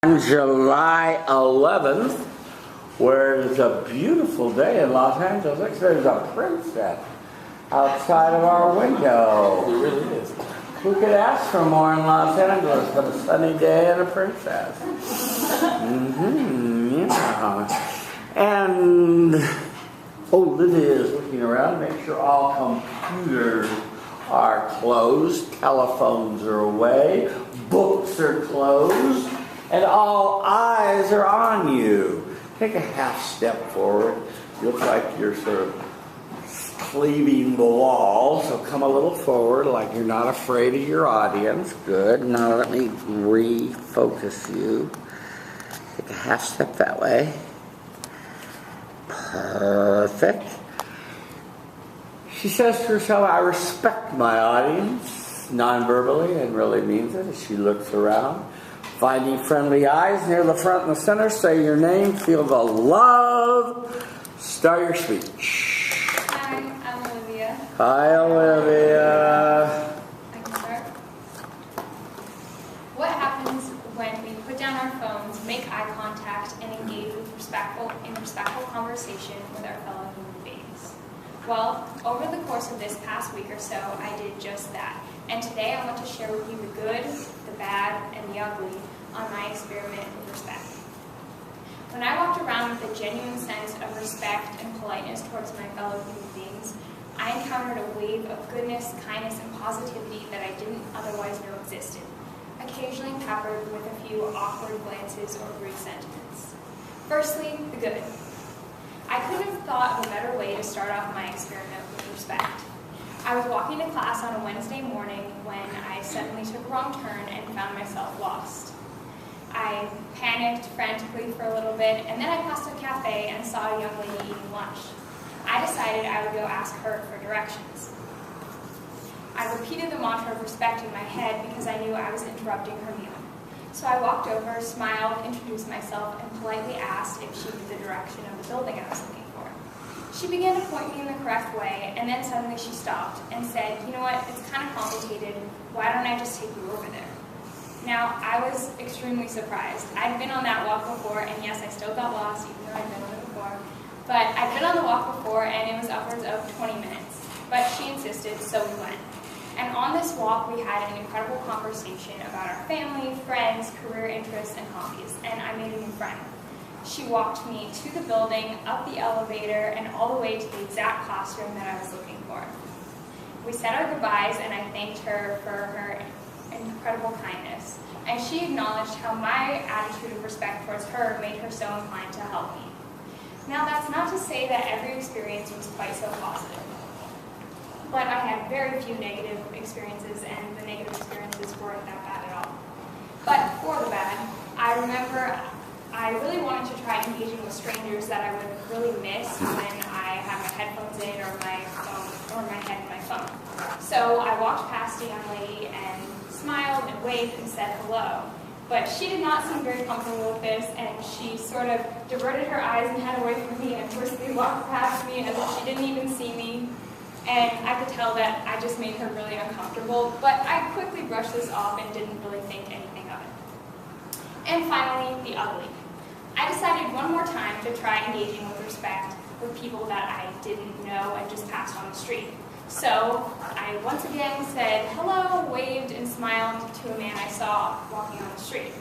On July 11th, where it is a beautiful day in Los Angeles. Looks there's a princess outside of our window. It really is. Who could ask for more in Los Angeles but a sunny day and a princess? Yeah. And, Lydia is looking around to make sure all computers are closed, telephones are away, books are closed, and all eyes are on you. Take a half step forward. You look like you're sort of cleaving the wall, so come a little forward like you're not afraid of your audience. Good. Now let me refocus you. Take a half step that way. Perfect. She says to herself, I respect my audience, non-verbally, and really means it as she looks around. Finding friendly eyes near the front and the center, say your name, feel the love. Start your speech. Hi, I'm Olivia. Hi, Olivia. I can start. What happens when we put down our phones, make eye contact, and engage with respectful conversation with our fellow human beings? Well, over the course of this past week or so, I did just that. And today I want to share with you the good, the bad, and the ugly on my experiment with respect. When I walked around with a genuine sense of respect and politeness towards my fellow human beings, I encountered a wave of goodness, kindness, and positivity that I didn't otherwise know existed, occasionally peppered with a few awkward glances or rude sentiments. Firstly, the good. I couldn't have thought of a better way to start off my experiment with respect. I was walking to class on a Wednesday morning when I suddenly took a wrong turn and found myself lost. I panicked frantically for a little bit, and then I passed a cafe and saw a young lady eating lunch. I decided I would go ask her for directions. I repeated the mantra of respect in my head because I knew I was interrupting her meal. So I walked over, smiled, introduced myself, and politely asked if she knew the direction of the building I was looking for. She began to point me in the correct way, and then suddenly she stopped and said, you know what, it's kind of complicated. Why don't I just take you over there? Now, I was extremely surprised. I'd been on that walk before, and yes, I still got lost, even though I'd been on it before. But I'd been on the walk before, and it was upwards of 20 minutes. But she insisted, so we went. And on this walk, we had an incredible conversation about our family, friends, career interests, and hobbies, and I made a new friend. She walked me to the building, up the elevator, and all the way to the exact classroom that I was looking for. We said our goodbyes, and I thanked her for her incredible kindness. And she acknowledged how my attitude of respect towards her made her so inclined to help me. Now, that's not to say that every experience was quite so positive. But I had very few negative experiences, and the negative experiences weren't that bad at all. But for the bad, I remember I really wanted to try engaging with strangers that I would really miss when I had my headphones in or my phone, or my head in my phone. So I walked past a young lady and smiled and waved and said hello. But she did not seem very comfortable with this, and she sort of diverted her eyes and head away from me and briskly walked past me as if she didn't even see me. And I could tell that I just made her really uncomfortable, but I quickly brushed this off and didn't really think anything of it. And finally, the ugly. I decided one more time to try engaging with respect with people that I didn't know and just passed on the street. So I once again said hello, waved, and smiled to a man I saw walking on the street.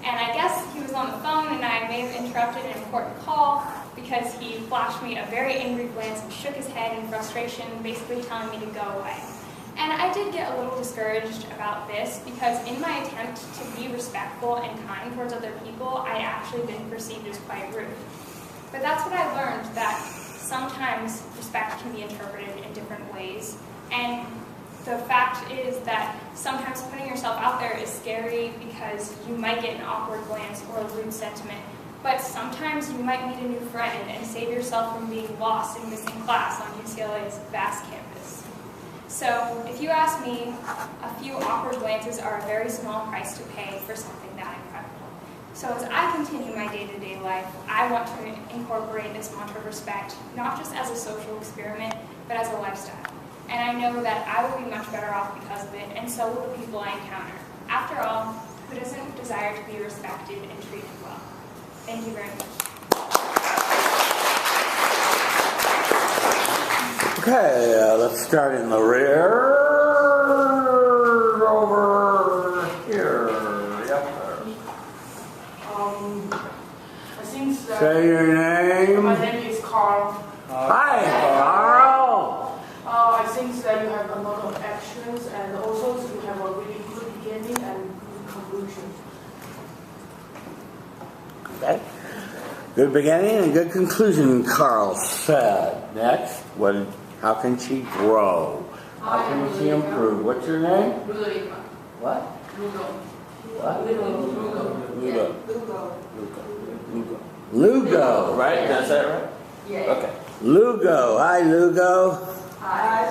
And I guess he was on the phone, and I may have interrupted an important call because he flashed me a very angry glance and shook his head in frustration, basically telling me to go away. And I did get a little discouraged about this because in my attempt to be respectful and kind towards other people, I'd actually been perceived as quite rude. But that's what I learned, that sometimes respect can be interpreted in different ways. And the fact is that sometimes putting yourself out there is scary because you might get an awkward glance or a rude sentiment. But sometimes you might meet a new friend and save yourself from being lost and missing class on UCLA's vast campus. So if you ask me, a few awkward glances are a very small price to pay for something that incredible. So as I continue my day-to-day life, I want to incorporate this mantra of respect, not just as a social experiment, but as a lifestyle. And I know that I will be much better off because of it, and so will the people I encounter. After all, Who doesn't desire to be respected and treated well? Thank you very much. Okay, let's start in the rear. Over here. Yep. I think that Say your name. my name is Carl. Hi, Carl. I think that you have a lot of actions and also you have a really good beginning and good conclusion. Okay. Good beginning and good conclusion, Carl said. Next, how can she grow? How can she improve? What's your name? What? What? Lugo. Right? That's that right? Yeah. Okay. Lugo. Hi, Lugo. Hi.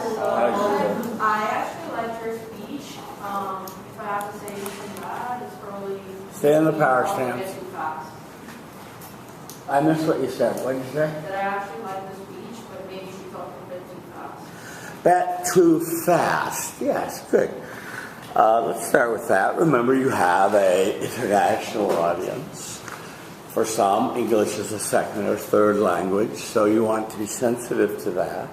I actually liked your speech. If I have to say anything bad, it's probably Stay in the power talking a bit stance. too fast. I missed what you said. What did you say? That I actually liked the speech, but maybe she talked a bit too fast. Bet too fast. Yes, good. Let's start with that. Remember, you have an international audience. For some, English is a second or third language, so you want to be sensitive to that.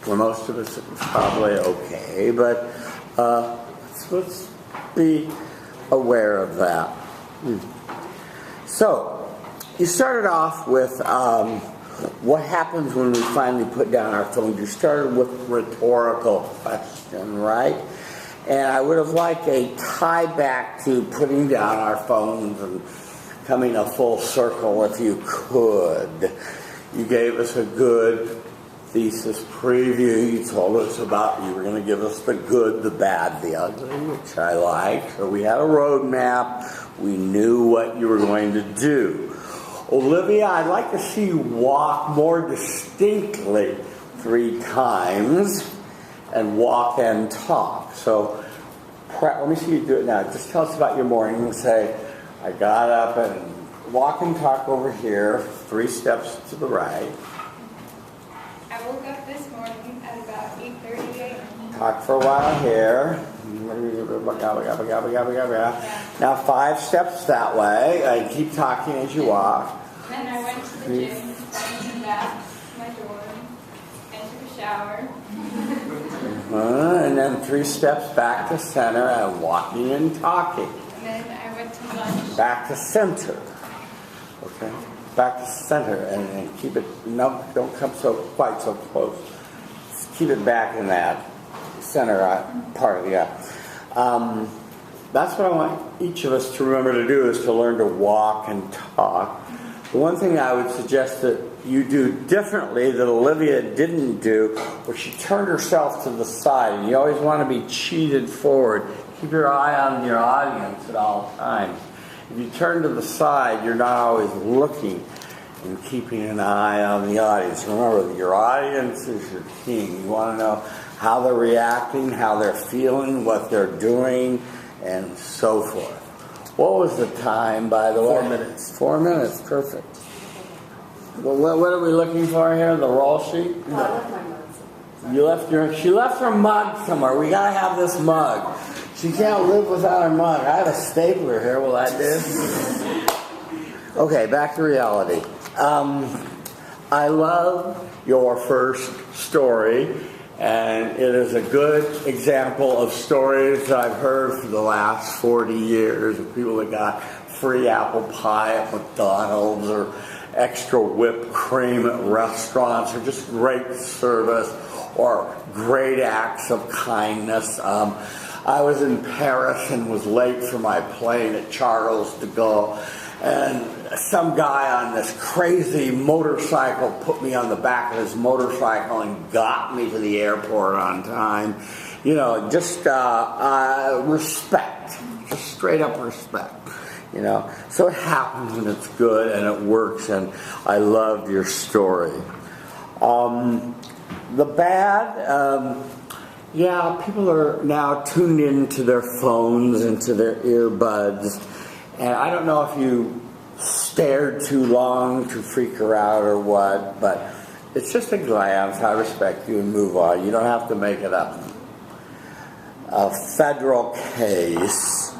For most of us, it's probably okay, but let's be aware of that. So, you started off with what happens when we finally put down our phones. You started with rhetorical question, right? And I would have liked a tie back to putting down our phones and coming a full circle if you could. You gave us a good thesis preview. You told us about, you were going to give us the good, the bad, the ugly, which I liked. So we had a roadmap. We knew what you were going to do. Olivia, I'd like to see you walk more distinctly 3 times and walk and talk. So let me see you do it now. Just tell us about your morning and say, I got up and walk and talk over here, 3 steps to the right. I woke up this morning at about 8:30 a.m. Talk for a while here. Now 5 steps that way. And keep talking as you walk. Then I went to the gym, came back to my dorm, and took a shower. And then 3 steps back to center and walking and talking. And then I went to lunch. Back to center. Okay? Back to center and keep it, no, don't come quite so close. Just keep it back in that center part of the eye. That's what I want each of us to remember to do, is to learn to walk and talk. The one thing I would suggest that you do differently that Olivia didn't do, where she turned herself to the side, and you always want to be cheated forward. Keep your eye on your audience at all times. If you turn to the side, you're not always looking and keeping an eye on the audience. Remember, your audience is your king. You want to know how they're reacting, how they're feeling, what they're doing, and so forth. What was the time, by the way? 4 minutes. 4 minutes, perfect. Well, what are we looking for here? The roll sheet? She left her mug somewhere. We gotta have this mug. She can't live without her mug. I have a stapler here. Will that do? Okay, back to reality. I love your first story, and it is a good example of stories that I've heard for the last 40 years of people that got free apple pie at McDonald's or extra whipped cream at restaurants, or just great service or great acts of kindness. I was in Paris and was late for my plane at Charles de Gaulle, and some guy on this crazy motorcycle put me on the back of his motorcycle and got me to the airport on time. You know, just respect, just straight up respect. You know, so it happens and it's good and it works, and I loved your story. The bad, people are now tuned into their phones, into their earbuds, and I don't know if you stared too long to freak her out or what, but it's just a glance. I respect you and move on. You don't have to make it up. a federal case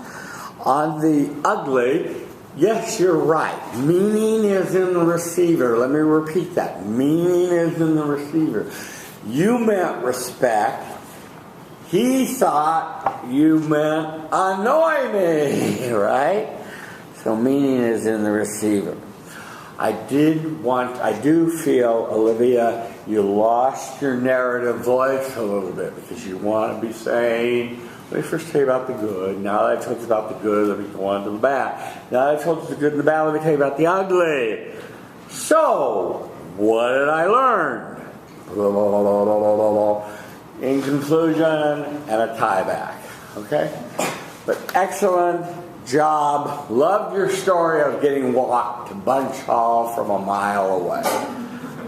on the ugly. Yes, you're right. Meaning is in the receiver. Let me repeat that. Meaning is in the receiver. You meant respect. He thought you meant annoy me, right? So meaning is in the receiver. I do feel, Olivia, you lost your narrative voice a little bit because you want to be saying, let me first tell you about the good. Now that I told you about the good, let me go on to the bad. Now that I told you the good and the bad, let me tell you about the ugly. So, what did I learn? In conclusion, and a tie back. Okay? But excellent job. Loved your story of getting walked to Bunch Hall from a mile away.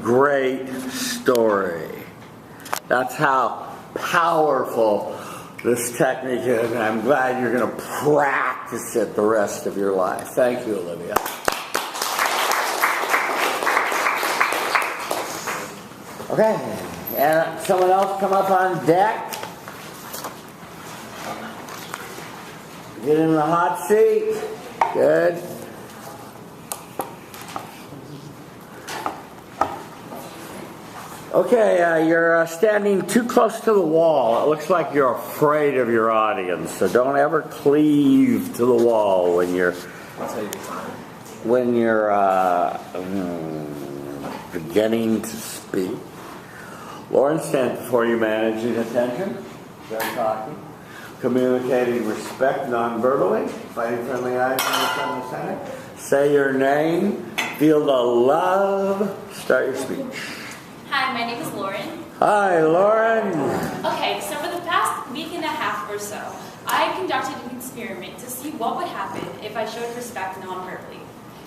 Great story. That's how powerful this technique is, and I'm glad you're going to practice it the rest of your life. Thank you, Olivia. Okay, and someone else come up on deck. Get in the hot seat. Good. Okay, you're standing too close to the wall. It looks like you're afraid of your audience, so don't ever cleave to the wall when you're beginning to speak. Lauren, stand before you, managing attention. Start talking. Communicating respect non-verbally. Fighting friendly eyes in the center. Say your name. Feel the love. Start your speech. Hi, my name is Lauren. Hi, Lauren. Okay, so for the past week and a half or so, I conducted an experiment to see what would happen if I showed respect non-verbally.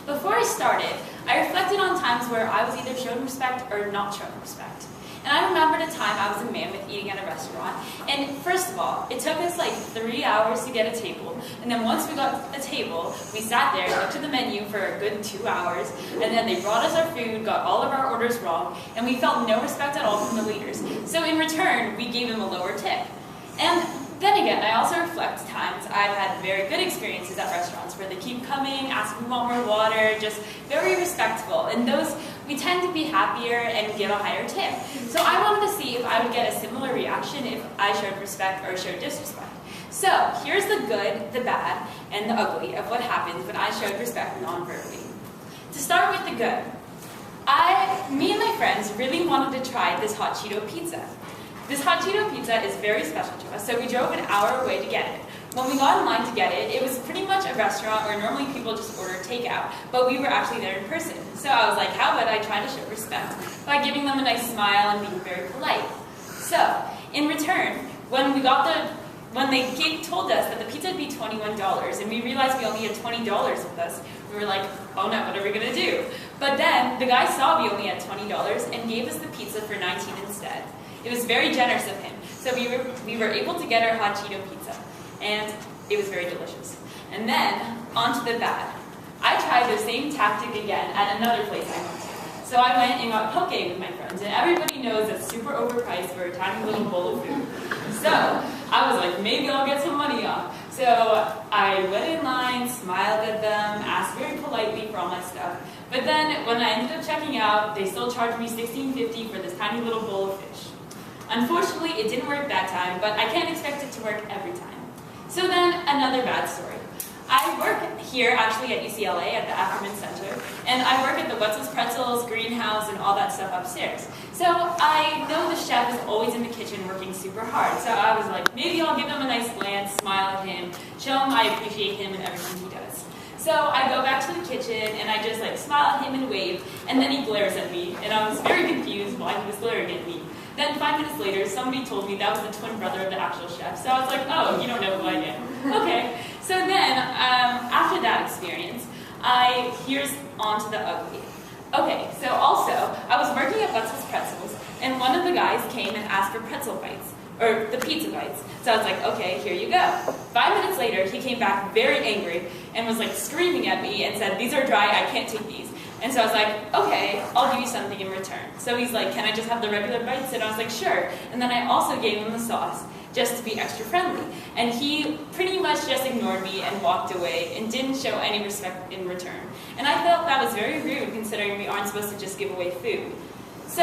Before I started, I reflected on times where I was either shown respect or not shown respect. And I remembered a time I was in Mammoth eating at a restaurant, and first of all, it took us like 3 hours to get a table, and then once we got a table, we sat there, looked at the menu for a good 2 hours, and then they brought us our food, got all of our orders wrong, and we felt no respect at all from the waiters. So in return, we gave them a lower tip. And then again, I also reflect times I've had very good experiences at restaurants where they keep coming, asking if we want more water, just very respectful. And those, we tend to be happier and give a higher tip. So I wanted to see if I would get a similar reaction if I showed respect or showed disrespect. So here's the good, the bad, and the ugly of what happens when I showed respect non-verbally. To start with the good, me and my friends really wanted to try this hot Cheeto pizza. This hot Cheeto pizza is very special to us, so we drove an hour away to get it. When we got in line to get it, it was pretty much a restaurant where normally people just order takeout, but we were actually there in person. So I was like, how about I try to show respect by giving them a nice smile and being very polite. So, in return, when they told us that the pizza would be $21, and we realized we only had $20 with us, we were like, oh no, what are we gonna do? But then, the guy saw we only had $20 and gave us the pizza for $19 instead. It was very generous of him. So we were able to get our hot Cheeto pizza, and it was very delicious. And then, on to the bad. I tried the same tactic again at another place I went to. So I went and got poke with my friends, and everybody knows that's super overpriced for a tiny little bowl of food. So I was like, maybe I'll get some money off. So I went in line, smiled at them, asked very politely for all my stuff. But then when I ended up checking out, they still charged me $16.50 for this tiny little bowl of fish. Unfortunately, it didn't work that time, but I can't expect it to work every time. So then, another bad story. I work here, actually, at UCLA, at the Ackerman Center, and I work at the Wetzel's Pretzels, greenhouse, and all that stuff upstairs. So I know the chef is always in the kitchen working super hard, so I was like, maybe I'll give him a nice glance, smile at him, show him I appreciate him and everything he does. So I go back to the kitchen, and I just smile at him and wave, and then he glares at me, and I was very confused why he was glaring at me. Then 5 minutes later, somebody told me that was the twin brother of the actual chef. So I was like, oh, you don't know who I am. Okay. So then, after that experience, here's on to the ugly. Okay, so also, I was working at Wetzel's Pretzels, and one of the guys came and asked for pretzel bites, or the pizza bites. So I was like, okay, here you go. 5 minutes later, he came back very angry and was screaming at me and said, these are dry, I can't take these. And so I was like, okay, I'll give you something in return. So he's like, can I just have the regular bites? And I was like, sure. And then I also gave him the sauce. just to be extra friendly. And he pretty much just ignored me and walked away and didn't show any respect in return. And I felt that was very rude considering we aren't supposed to just give away food. So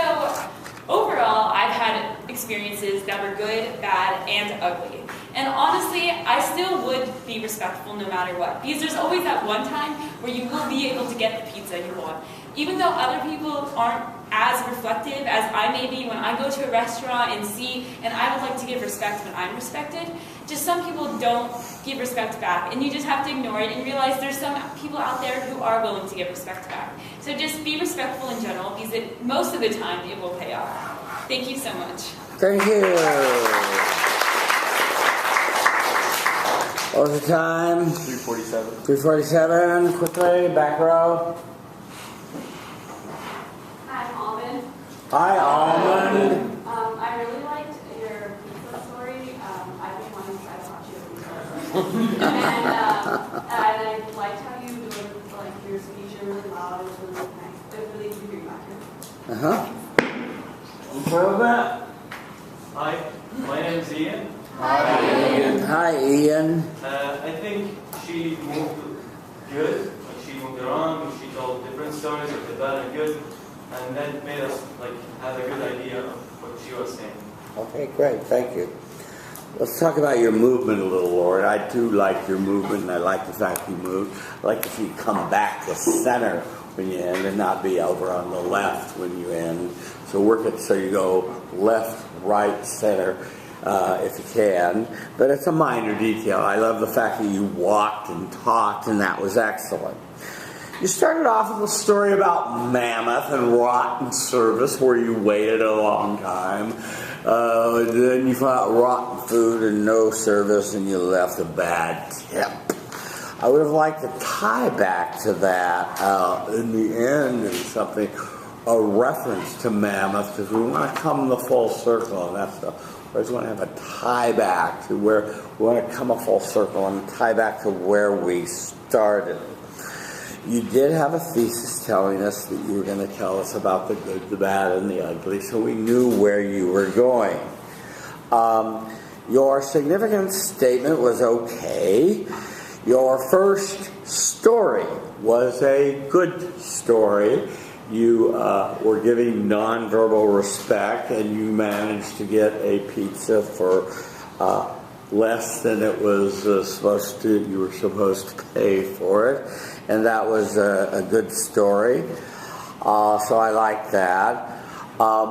overall, I've had experiences that were good, bad, and ugly. And honestly, I still would be respectful no matter what, because there's always that one time where you will be able to get the pizza you want. Even though other people aren't as reflective as I may be when I go to a restaurant and see, and I would like to give respect when I'm respected, just some people don't give respect back, and you just have to ignore it and realize there's some people out there who are willing to give respect back. So just be respectful in general, because most of the time it will pay off. Thank you so much. Thank you. What was the time? 3:47. 3:47. Quickly, back row. Hi, Almond. Hi, Almond. I really liked your pizza story. I've been wanting to try to watch you. And I liked how you doing like your speech. You're really loud. It was really nice. It really drew me back here. Improvement. Hi, my name is Ian. Hi, Ian. I think she moved good. Like she moved around. She told different stories of the bad and good, and that made us like have a good idea of what she was saying. Okay, great. Thank you. Let's talk about your movement a little, Lord. I do like your movement, and I like the fact you moved. I like if you come back to center when you end and not be over on the left when you end. So work it so you go left, right, center. If you can, but it's a minor detail. I love the fact that you walked and talked, and that was excellent. You started off with a story about Mammoth and rotten service, where you waited a long time. Then you found rotten food and no service, and you left a bad tip. I would have liked to tie back to that in the end and something, a reference to Mammoth, because we want to come the full circle, and that's the. I just want to have a tie back to where we want to come a full circle and tie back to where we started. You did have a thesis telling us that you were going to tell us about the good, the bad, and the ugly, so we knew where you were going. Your significant statement was okay. Your first story was a good story. You were giving nonverbal respect, and you managed to get a pizza for less than it was supposed to. You were supposed to pay for it, and that was a good story. So I like that. I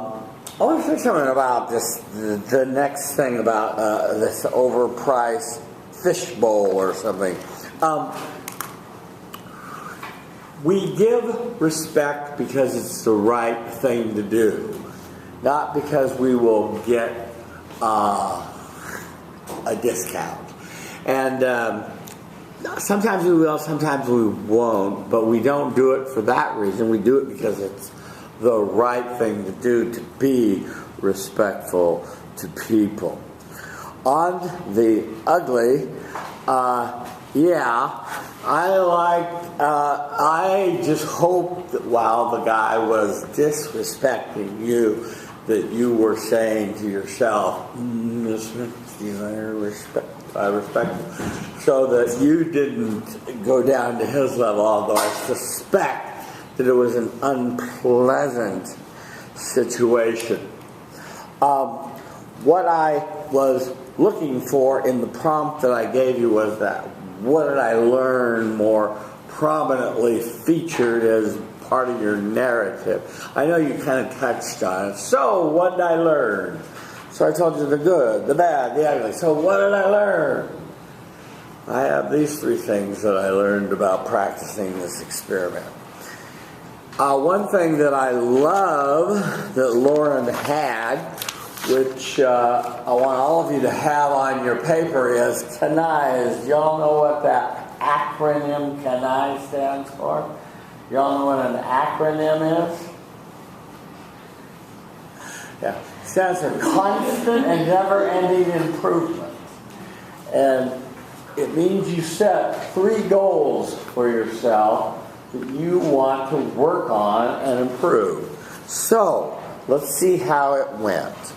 want to say something about this. The next thing about this overpriced fish bowl or something. We give respect because it's the right thing to do, not because we will get a discount. And sometimes we will, sometimes we won't, but we don't do it for that reason. We do it because it's the right thing to do, to be respectful to people. On the ugly, I just hope that while the guy was disrespecting you, that you were saying to yourself, I respect you, so that you didn't go down to his level, although I suspect that it was an unpleasant situation. What I was looking for in the prompt that I gave you was that what did I learn more prominently featured as part of your narrative. I know you kind of touched on it. So what did I learn? So I told you the good, the bad, the ugly. So what did I learn? I have these three things that I learned about practicing this experiment. One thing that I love that Lauren had, which I want all of you to have on your paper, is CANI. Y'all know what that acronym CANI stands for? Y'all know what an acronym is? Yeah. It stands for constant and never-ending improvement. And it means you set 3 goals for yourself that you want to work on and improve. So, let's see how it went.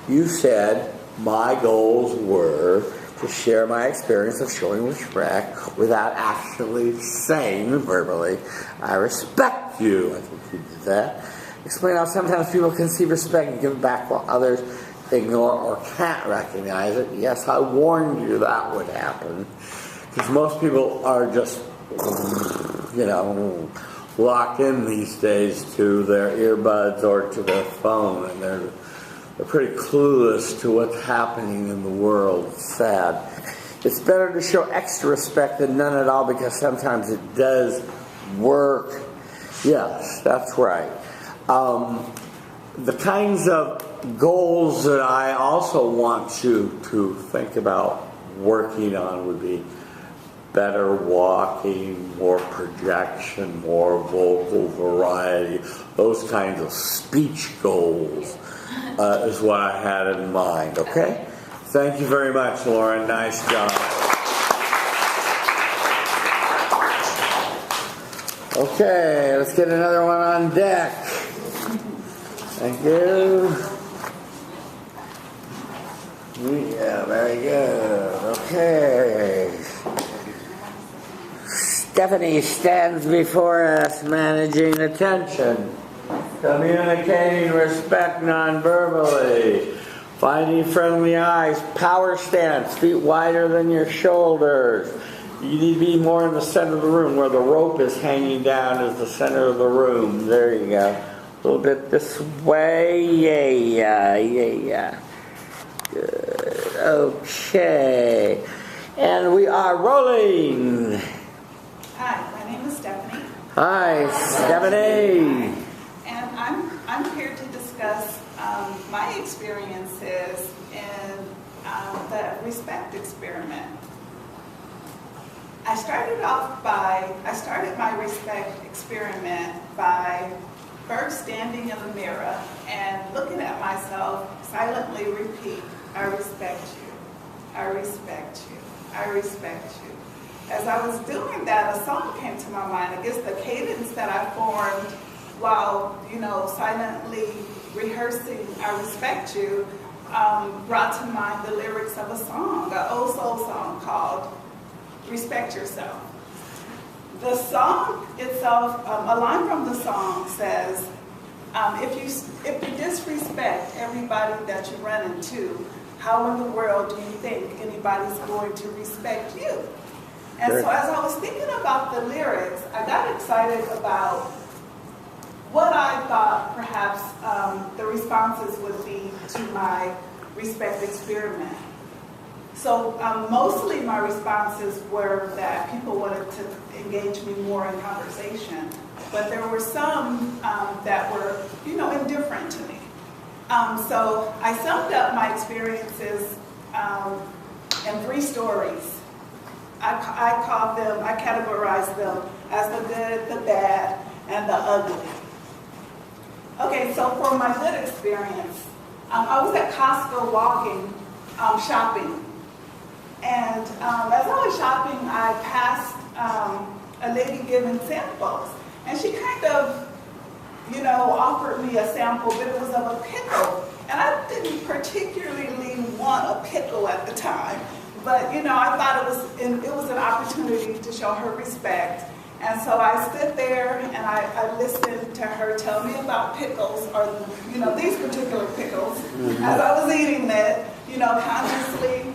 You said my goals were to share my experience of showing respect without actually saying verbally, I respect you. I think you did that. Explain how sometimes people can see respect and give it back while others ignore or can't recognize it. Yes, I warned you that would happen. Because most people are just, locked in these days to their earbuds or to their phone, and they're pretty clueless to what's happening in the world. It's sad. It's better to show extra respect than none at all, because sometimes it does work. Yes, that's right. The kinds of goals that I also want you to think about working on would be better walking, more projection, more vocal variety, those kinds of speech goals is what I had in mind, okay? Thank you very much, Lauren. Nice job. Okay, let's get another one on deck. Thank you. Yeah, very good. Okay. Stephanie stands before us managing attention, communicating respect non-verbally, finding friendly eyes, power stance, feet wider than your shoulders. You need to be more in the center of the room where the rope is hanging down is the center of the room. There you go. A little bit this way. Yeah. Good. Okay. And we are rolling. Hi, my name is Stephanie. Hi, Stephanie. And I'm here to discuss my experiences in the respect experiment. I started my respect experiment by first standing in the mirror and looking at myself, silently repeat, I respect you, I respect you, I respect you. As I was doing that, a song came to my mind. I guess the cadence that I formed while, silently rehearsing I respect you brought to mind the lyrics of a song, an old soul song called Respect Yourself. The song itself, a line from the song says, if you disrespect everybody that you run into, how in the world do you think anybody's going to respect you? And so as I was thinking about the lyrics, I got excited about what I thought perhaps the responses would be to my respect experiment. So mostly my responses were that people wanted to engage me more in conversation, but there were some that were, indifferent to me. So I summed up my experiences in 3 stories. I categorized them as the good, the bad, and the ugly. Okay, so for my good experience, I was at Costco walking, shopping. And as I was shopping, I passed a lady giving samples. And she kind of, offered me a sample, but it was of a pickle. And I didn't particularly want a pickle at the time. But, I thought it was an opportunity to show her respect. And so I stood there and I listened to her tell me about pickles, or, these particular pickles. As I was eating it, consciously,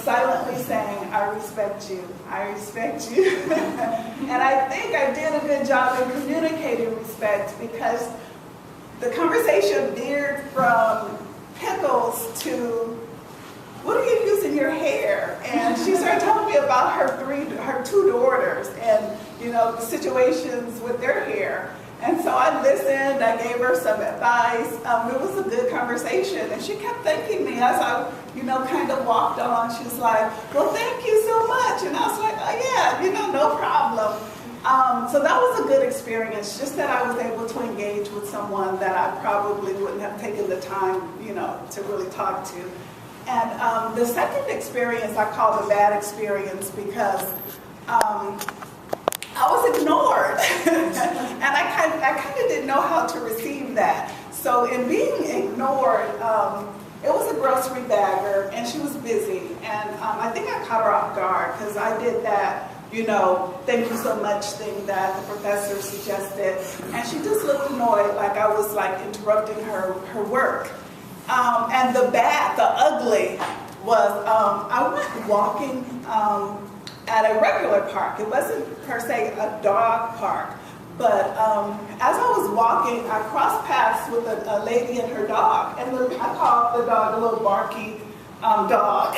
silently saying, I respect you, I respect you. And I think I did a good job in communicating respect, because the conversation veered from pickles to, what do you use in your hair? And she started telling me about her 2 daughters and, the situations with their hair. And so I listened, I gave her some advice. It was a good conversation. And she kept thanking me as I, kind of walked on. She was like, well, thank you so much. And I was like, oh yeah, no problem. So that was a good experience, just that I was able to engage with someone that I probably wouldn't have taken the time, to really talk to. And the second experience I call the bad experience, because I was ignored. And I kind of didn't know how to receive that. So in being ignored, It was a grocery bagger, and she was busy. And I think I caught her off guard because I did that, thank you so much thing that the professor suggested. And she just looked annoyed, like I was like interrupting her work. And the ugly was, I went walking at a regular park. It wasn't per se a dog park. But as I was walking, I crossed paths with a lady and her dog. And I called the dog a little barky dog.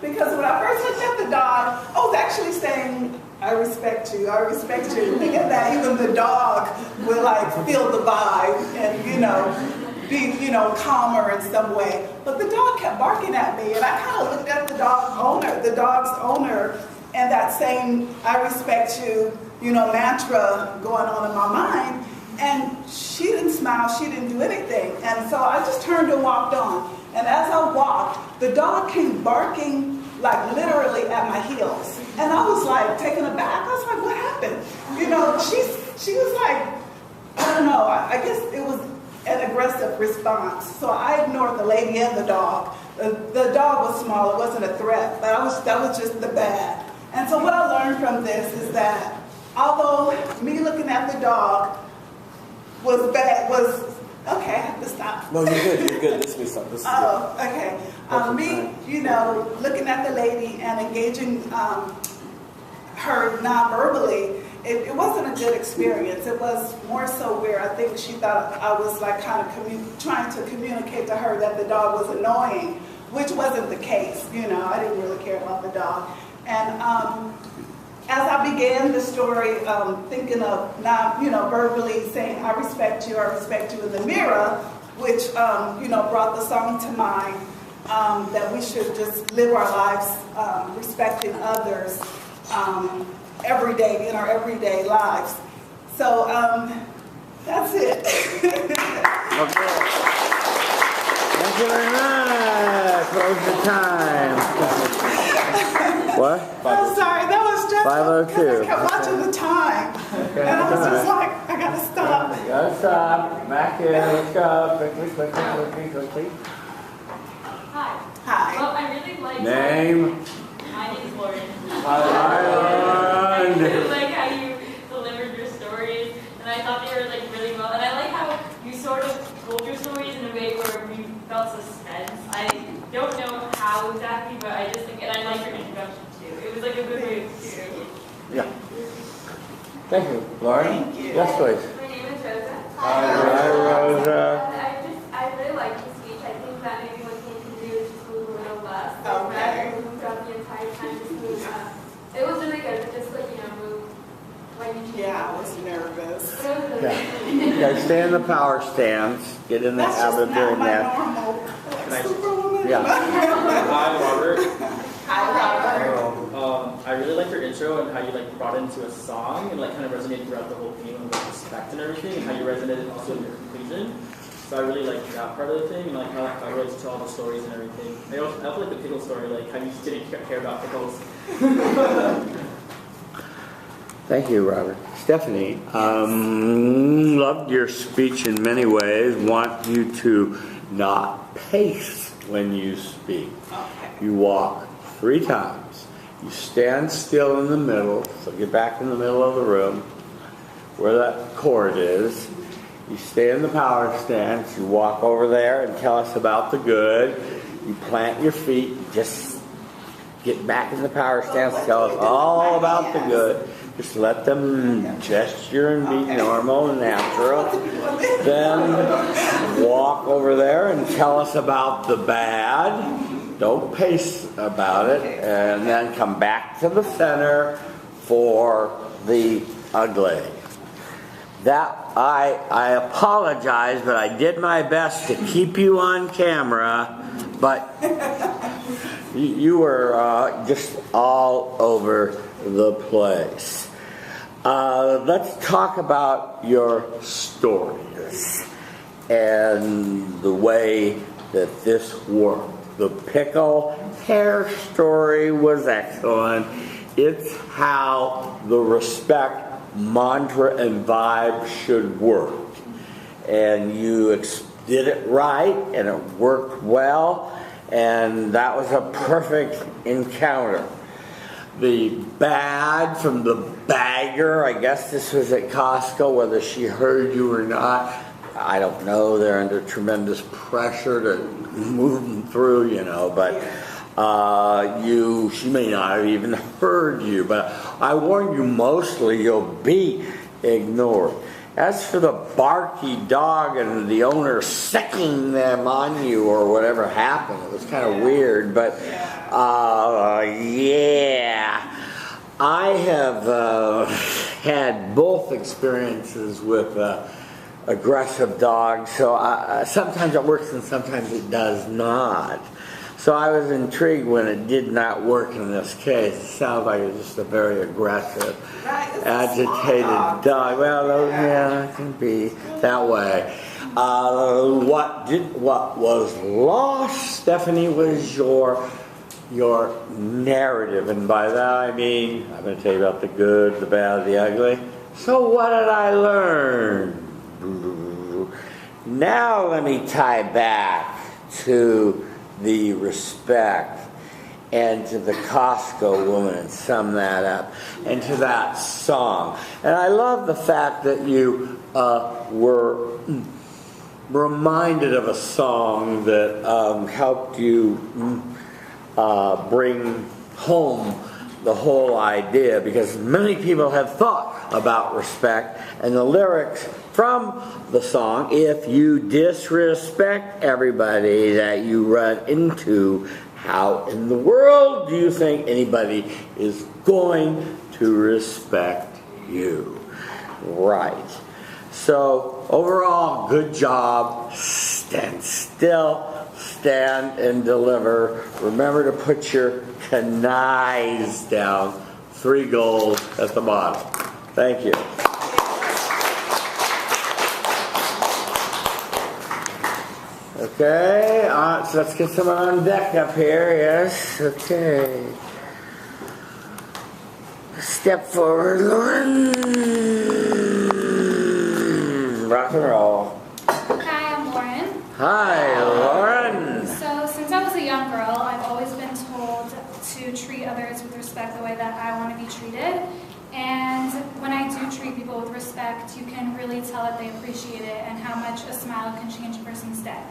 Because when I first looked at the dog, I was actually saying, I respect you, I respect you. Thinking that even the dog would like feel the vibe and, be, calmer in some way. But the dog kept barking at me. And I kind of looked at the dog's owner, and that same, I respect you, mantra going on in my mind, and she didn't smile, she didn't do anything. And so I just turned and walked on. And as I walked, the dog came barking, like literally at my heels. And I was like taken aback. I was like, what happened? She was like, I don't know, I guess it was an aggressive response. So I ignored the lady and the dog. The dog was small, it wasn't a threat, but that was just the bad. And so what I learned from this is that although me looking at the dog was bad, okay, I have to stop. No, you're good. This is stop. This is okay. Me, looking at the lady and engaging her non-verbally, it wasn't a good experience. It was more so where I think she thought I was like kind of trying to communicate to her that the dog was annoying, which wasn't the case. I didn't really care about the dog. And as I began the story, thinking of not, verbally saying, I respect you in the mirror, which, brought the song to mind, that we should just live our lives respecting others every day, in our everyday lives. So that's it. Okay. Thank you very much. What was the time? What? I'm sorry, that was just 5:02. I kept watching the time. Okay. And I was just like, I gotta stop. Gotta stop. Back in. Let's go. Quickly. Hi. Hi. Well, I really like. Name. My name is Lauren. Hi, I Lauren. really like how you delivered your stories, and I thought they were like really well. And I like how you sort of told your stories in a way where you felt suspense. I don't know how exactly, but I just think, and I like your introduction too. It was like a good way to. Yeah. Thank you, Lauren. Thank you. Yes, please. My name is Rosa. Hi, Rosa. I really like the speech. I think that maybe what came to do is just move a little less. Okay. Moved up the entire time, just move up. It was really good, just like, move when you should. Yeah, I was nervous. It was really Yeah. Okay, stay in the power stance. Get in the That's just habit of not doing my that. normal Nice. superwoman. Yeah. Hi, Robert. Hi, Robert. I really liked your intro and how you brought it into a song and kind of resonated throughout the whole theme of respect and everything, and how you resonated also in your conclusion. So I really liked that part of the thing, and how I related to all the stories and everything. I also like the pickle story, how you just didn't care about pickles. Thank you, Robert. Stephanie, loved your speech in many ways. Want you to not pace when you speak. Okay. You walk 3 times. You stand still in the middle, so get back in the middle of the room where that cord is. You stay in the power stance. You walk over there and tell us about the good. You plant your feet. Just get back in the power stance. Tell us all about the good. Just let them gesture and be normal and natural. Then walk over there and tell us about the bad. Don't pace about it. And then come back to the center for the ugly. That I apologize, but I did my best to keep you on camera, but you were just all over the place. Let's talk about your stories and the way that this worked. The pickle hair story was excellent. It's how the respect mantra and vibe should work. And you did it right, and it worked well, and that was a perfect encounter. The bad from the bagger, I guess this was at Costco, whether she heard you or not, I don't know. They're under tremendous pressure to move them through, you know, but she may not have even heard you, but I warn you, mostly you'll be ignored. As for the barky dog and the owner sicking them on you or whatever happened, it was kind of weird, but yeah. I have had both experiences with aggressive dogs, so sometimes it works and sometimes it does not. So I was intrigued when it did not work in this case. It sounds like it's just a very aggressive, agitated dog. Well, yeah, it can be that way. What was lost, Stephanie, was your narrative, and by that I mean I'm going to tell you about the good, the bad, the ugly. So what did I learn? Now let me tie back to the respect and to the Costco woman and sum that up, and to that song. And I love the fact that you were reminded of a song that helped you bring home the whole idea, because many people have thought about respect, and the lyrics from the song, if you disrespect everybody that you run into, how in the world do you think anybody is going to respect you? Right. So overall, good job. Stand still, stand and deliver. Remember to put your canines down. 3 goals at the bottom. Thank you. Okay, so let's get someone on deck up here. Yes, okay. Step forward, Lauren. Rock and roll. Hi, I'm Lauren. Hi, Lauren. So, since I was a young girl, I've always been told to treat others with respect the way that I want to be treated. And when I do treat people with respect, you can really tell that they appreciate it and how much a smile can change a person's day.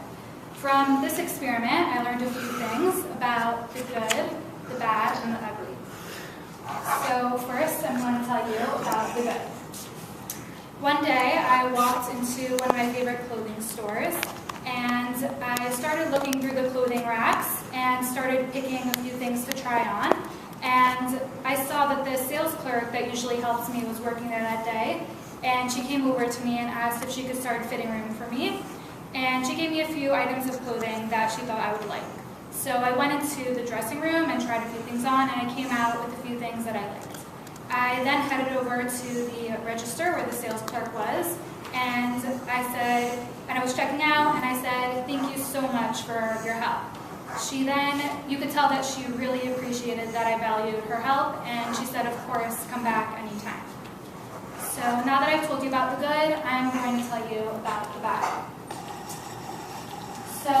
From this experiment, I learned a few things about the good, the bad, and the ugly. So first, I'm going to tell you about the good. One day, I walked into one of my favorite clothing stores, and I started looking through the clothing racks and started picking a few things to try on. And I saw that the sales clerk that usually helps me was working there that day, and she came over to me and asked if she could start a fitting room for me. And she gave me a few items of clothing that she thought I would like. So I went into the dressing room and tried a few things on, and I came out with a few things that I liked. I then headed over to the register where the sales clerk was, and I was checking out, and I said, "Thank you so much for your help." She then, you could tell that she really appreciated that I valued her help, and she said, "Of course, come back anytime." So now that I've told you about the good, I'm going to tell you about the bad. So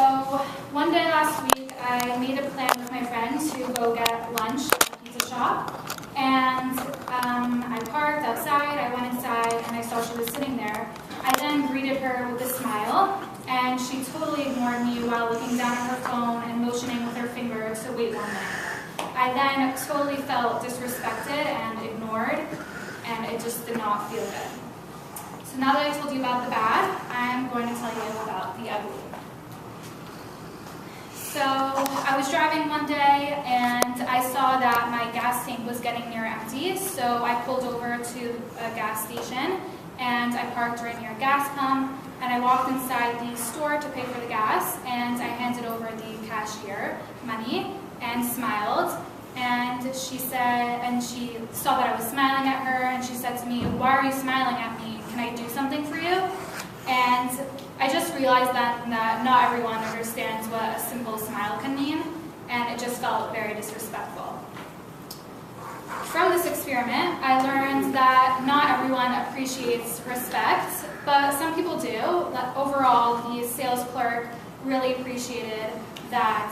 one day last week, I made a plan with my friend to go get lunch at a pizza shop. And I parked outside, I went inside, and I saw she was sitting there. I then greeted her with a smile, and she totally ignored me while looking down at her phone and motioning with her finger to wait 1 minute. I then totally felt disrespected and ignored, and it just did not feel good. So now that I told you about the bad, I'm going to tell you about the ugly. So I was driving one day and I saw that my gas tank was getting near empty, so I pulled over to a gas station and I parked right near a gas pump, and I walked inside the store to pay for the gas, and I handed over the cashier money and smiled, and she saw that I was smiling at her, and she said to me, "Why are you smiling at me? Can I do something for you?" And I just realized that not everyone understands what a simple smile can mean, and it just felt very disrespectful. From this experiment, I learned that not everyone appreciates appreciates respect, but some people do. Overall, the sales clerk really appreciated that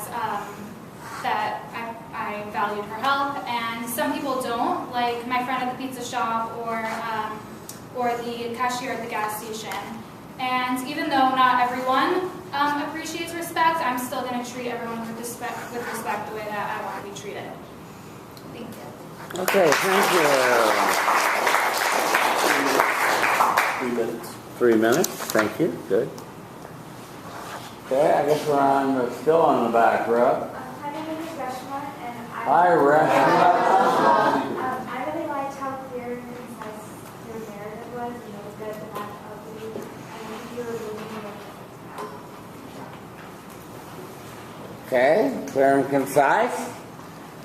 I valued her help, and some people don't, like my friend at the pizza shop or the cashier at the gas station. And even though not everyone appreciates respect, I'm still going to treat everyone with respect the way that I want to be treated. Thank you. Okay, thank you. 3 minutes. 3 minutes, thank you, good. Okay, I guess we're still on the back row. My name is Reshma, and Hi, Reshma. I really liked how clear and concise your narrative was, and it was good to back up you, and I think you were really Okay, clear and concise.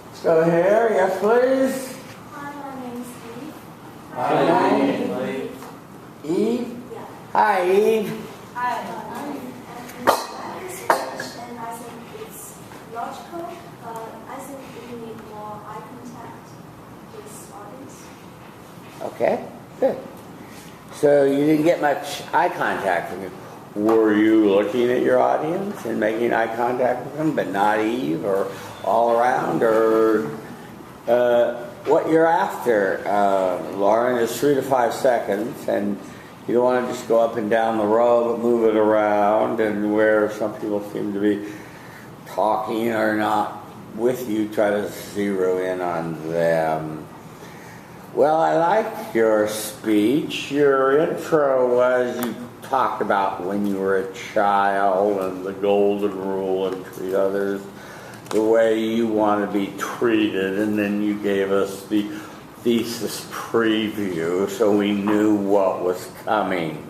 Let's go here, yes please. Hi, my name's Eve. Hi. Eve? Yeah. Hi, Eve. Hi. And that is question, I think it's logical, but I think we need more eye contact with audience. Okay, good. So you didn't get much eye contact from you. Were you looking at your audience and making eye contact with them, but not Eve or all around, or what you're after, Lauren, is 3 to 5 seconds, and you don't want to just go up and down the row, but move it around, and where some people seem to be talking or not with you, try to zero in on them. Well, I liked your speech. Your intro was, you talked about when you were a child and the golden rule and treat others the way you want to be treated, and then you gave us the thesis preview so we knew what was coming.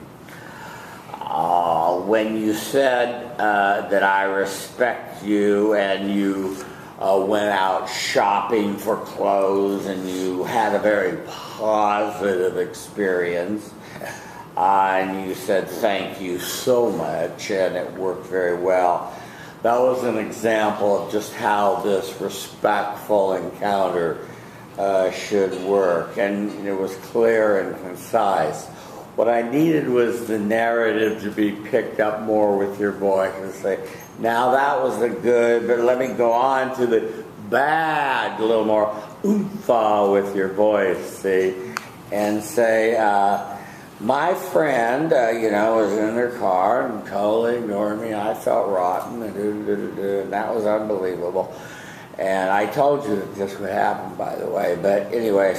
When you said that I respect you, and you went out shopping for clothes and you had a very positive experience, and you said thank you so much, and it worked very well. That was an example of just how this respectful encounter should work, and it was clear and concise. What I needed was the narrative to be picked up more with your voice and say, now that was the good, but let me go on to the bad, a little more oomph with your voice, see, and say, my friend, was in their car and totally ignored me. I felt rotten, and that was unbelievable. And I told you that this would happen, by the way. But anyway,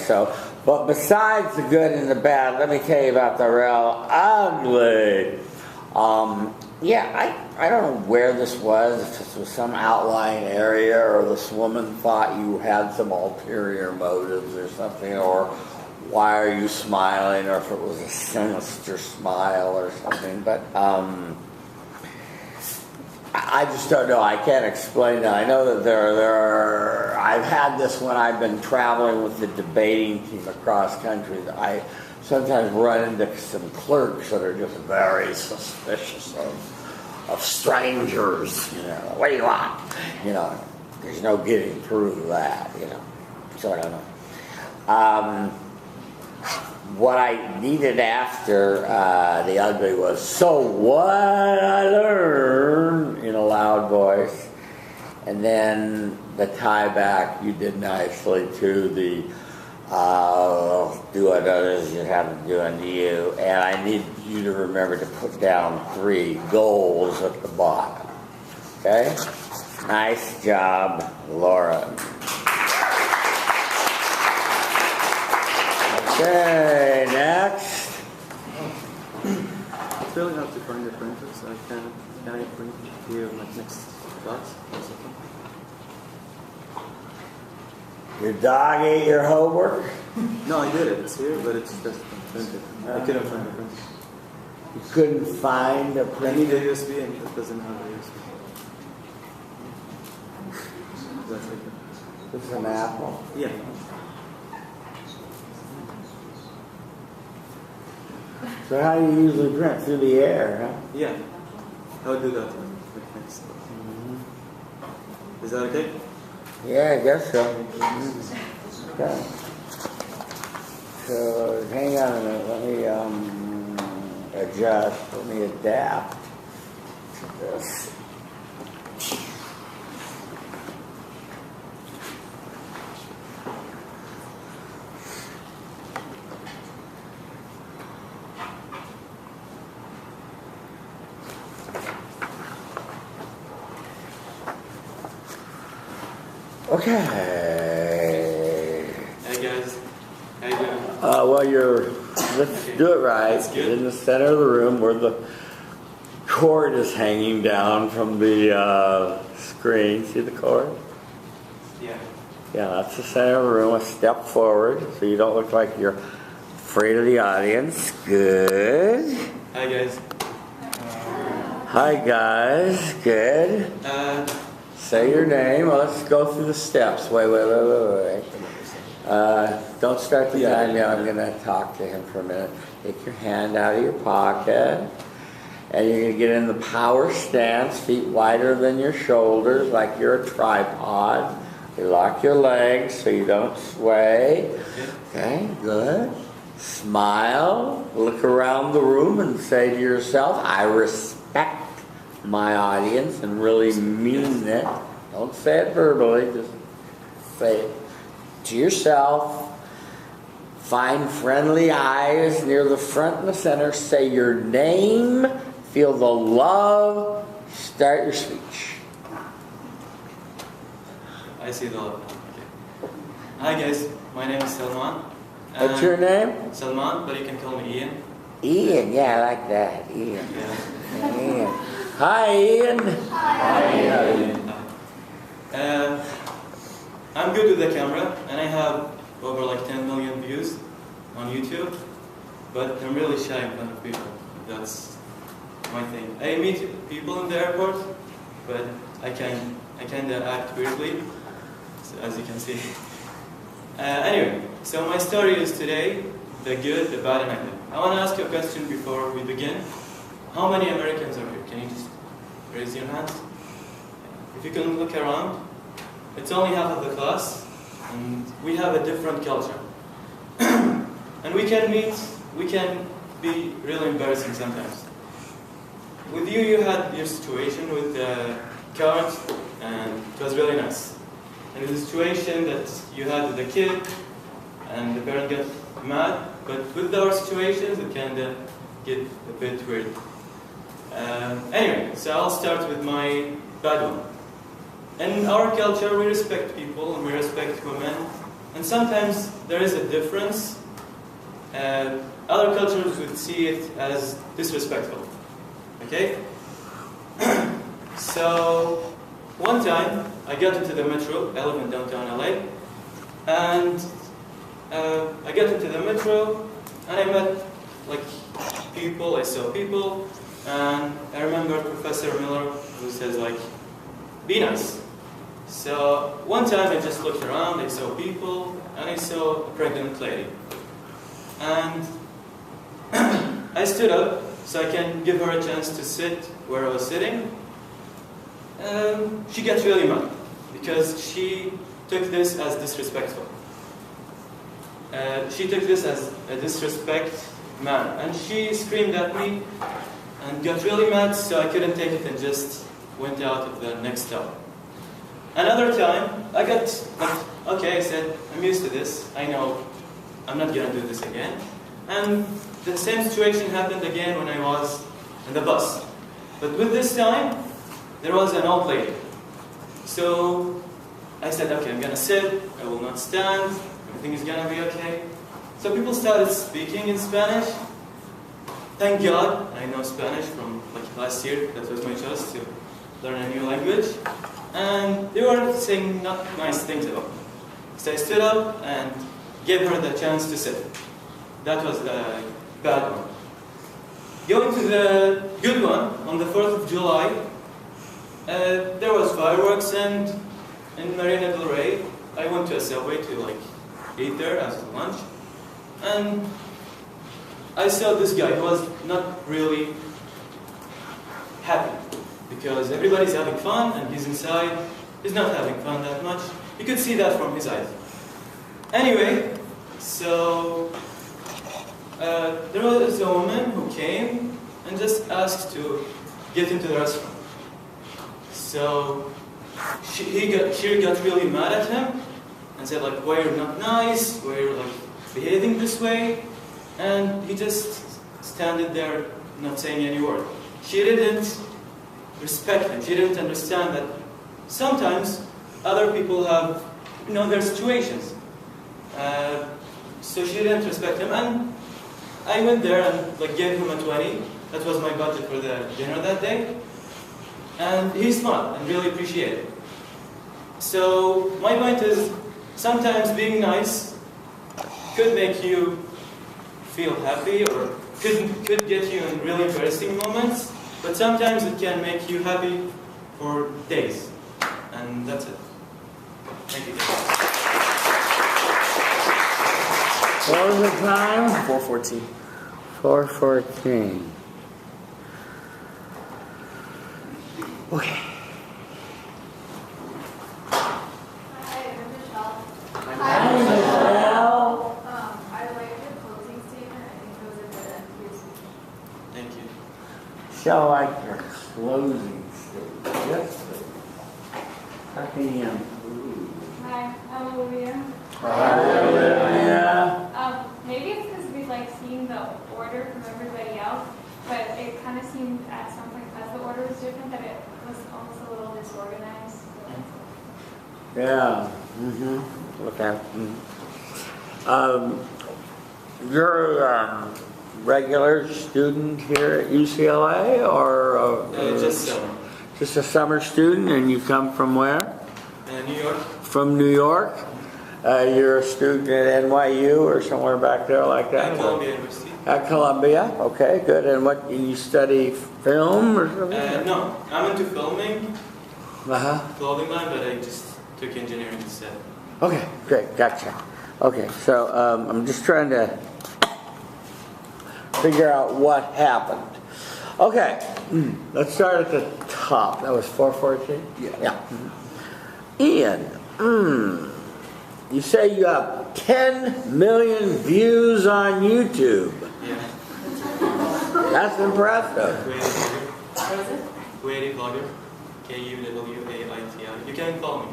but besides the good and the bad, let me tell you about the real ugly. I don't know where this was, if this was some outlying area, or this woman thought you had some ulterior motives or something, or why are you smiling, or if it was a sinister smile or something. But I just don't know. I can't explain that. I know that there are. I've had this when I've been traveling with the debating team across country. I sometimes run into some clerks that are just very suspicious of strangers. What do you want? There's no getting through that. So I don't know. What I needed after the ugly was, so what I learned, in a loud voice. And then the tie back you did nicely to the do what others you have to do unto you. And I need you to remember to put down 3 goals at the bottom. Okay? Nice job, Laura. Okay, next. It's really hard to find the printers. Can I print here next class? Your dog ate your homework? No, I did it. It's here, but it's just printed. I couldn't find the printer. You couldn't find a I printer? need a USB, and it doesn't have a USB. That's like it. This is an Apple? Yeah. So how do you usually print? Through the air, huh? Yeah. I would do that next. Is that okay? Yeah, I guess so. Okay. So hang on a minute. Let me adjust. Let me adapt to this. Okay. Hey guys, how you doing? Well, let's do it right. That's good. In the center of the room where the cord is hanging down from the screen. See the cord? Yeah. Yeah, that's the center of the room. A step forward so you don't look like you're afraid of the audience. Good. Hi guys. Hi, guys. Good. Say your name. Well, let's go through the steps. Wait. Don't start the time yet. I'm going to talk to him for a minute. Take your hand out of your pocket. And you're going to get in the power stance, feet wider than your shoulders, like you're a tripod. You lock your legs so you don't sway. Okay, good. Smile. Look around the room and say to yourself, I respect my audience, and really mean it. Don't say it verbally, just say it to yourself. Find friendly eyes near the front and the center. Say your name. Feel the love. Start your speech. I see the love. Okay. Hi guys, my name is Salman. What's your name? Salman, but you can call me Ian. Ian, yeah, I like that. Ian. Yeah. Ian. Hi, Ian. I'm good with the camera, and I have over like 10 million views on YouTube, but I'm really shy in front of people. That's my thing. I meet people in the airport, but I kind of act weirdly, as you can see. Anyway, so my story is today the good, the bad, and ugly. I want to ask you a question before we begin. How many Americans are here? Can you just raise your hands? If you can look around, it's only half of the class, and we have a different culture. And we can be really embarrassing sometimes. With you, you had your situation with the current, and it was really nice. And the situation that you had with the kid, and the parent got mad, but with our situations, it kind of get a bit weird. Anyway, so I'll start with my bad one. In our culture, we respect people and we respect women, and sometimes there is a difference. Other cultures would see it as disrespectful. Okay? So, one time, I got into the metro. I live in downtown LA, and I got into the metro, and I met like people. I saw people, and I remember Professor Miller who says like, "Be nice." So one time I just looked around. I saw people, and I saw a pregnant lady, and I stood up so I can give her a chance to sit where I was sitting. She got really mad because she took this as disrespectful. She took this as a disrespect man, and she screamed at me and got really mad, so I couldn't take it and just went out of the next stop. Another time, I got like, okay, I said, I'm used to this. I know I'm not gonna do this again. And the same situation happened again when I was in the bus. But with this time, there was an old lady. So I said, okay, I'm gonna sit, I will not stand, everything is gonna be okay. So people started speaking in Spanish. Thank God I know Spanish from like last year. That was my choice to learn a new language. And they were saying not nice things about me. So I stood up and gave her the chance to sit. That was the bad one. Going to the good one, on the 4th of July, there was fireworks, and in Marina del Rey, I went to a subway to like eat there as lunch, and I saw this guy who was not really happy because everybody's having fun and he's inside. He's not having fun that much. You could see that from his eyes. Anyway, so there was a woman who came and just asked to get into the restaurant. So she got really mad at him and said like, why you're not nice, why you're like behaving this way, and he just standing there not saying any word. She didn't respect him. She didn't understand that sometimes other people have, their situations. So she didn't respect him, and I went there and like gave him a 20. That was my budget for the dinner that day. And he smiled and really appreciated it. So my point is, sometimes being nice could make you feel happy or could get you in really interesting moments, but sometimes it can make you happy for days. And that's it. Thank you. What was the time? 4:14. 4:14. Okay. Hi, I'm Michelle. Hi, Michelle. I like your closing statement. I think it was a good end to your speech. Thank you. Shall I like your closing statement? Yes, please. How can you improve? Hi, I'm Olivia. Hallelujah. Maybe it's because we like seeing the order from everybody else, but it kind of seemed at some point, because the order was different, that it was almost a little disorganized. Yeah. Okay. You're a regular student here at UCLA, or Just summer. just a summer student, and you come from where? New York. From New York. You're a student at NYU or somewhere back there like that? At Columbia University. At Columbia. Okay, good. And what? You study film or something? No, I'm into filming, Uh-huh. clothing line, but I just took engineering instead. Okay, great, gotcha. Okay, so I'm just trying to figure out what happened. Okay, let's start at the top. That was 4:14? Yeah. Ian, you say you have 10 million views on YouTube. Yeah. That's impressive. Creative blogger. Kuwati. You can follow me.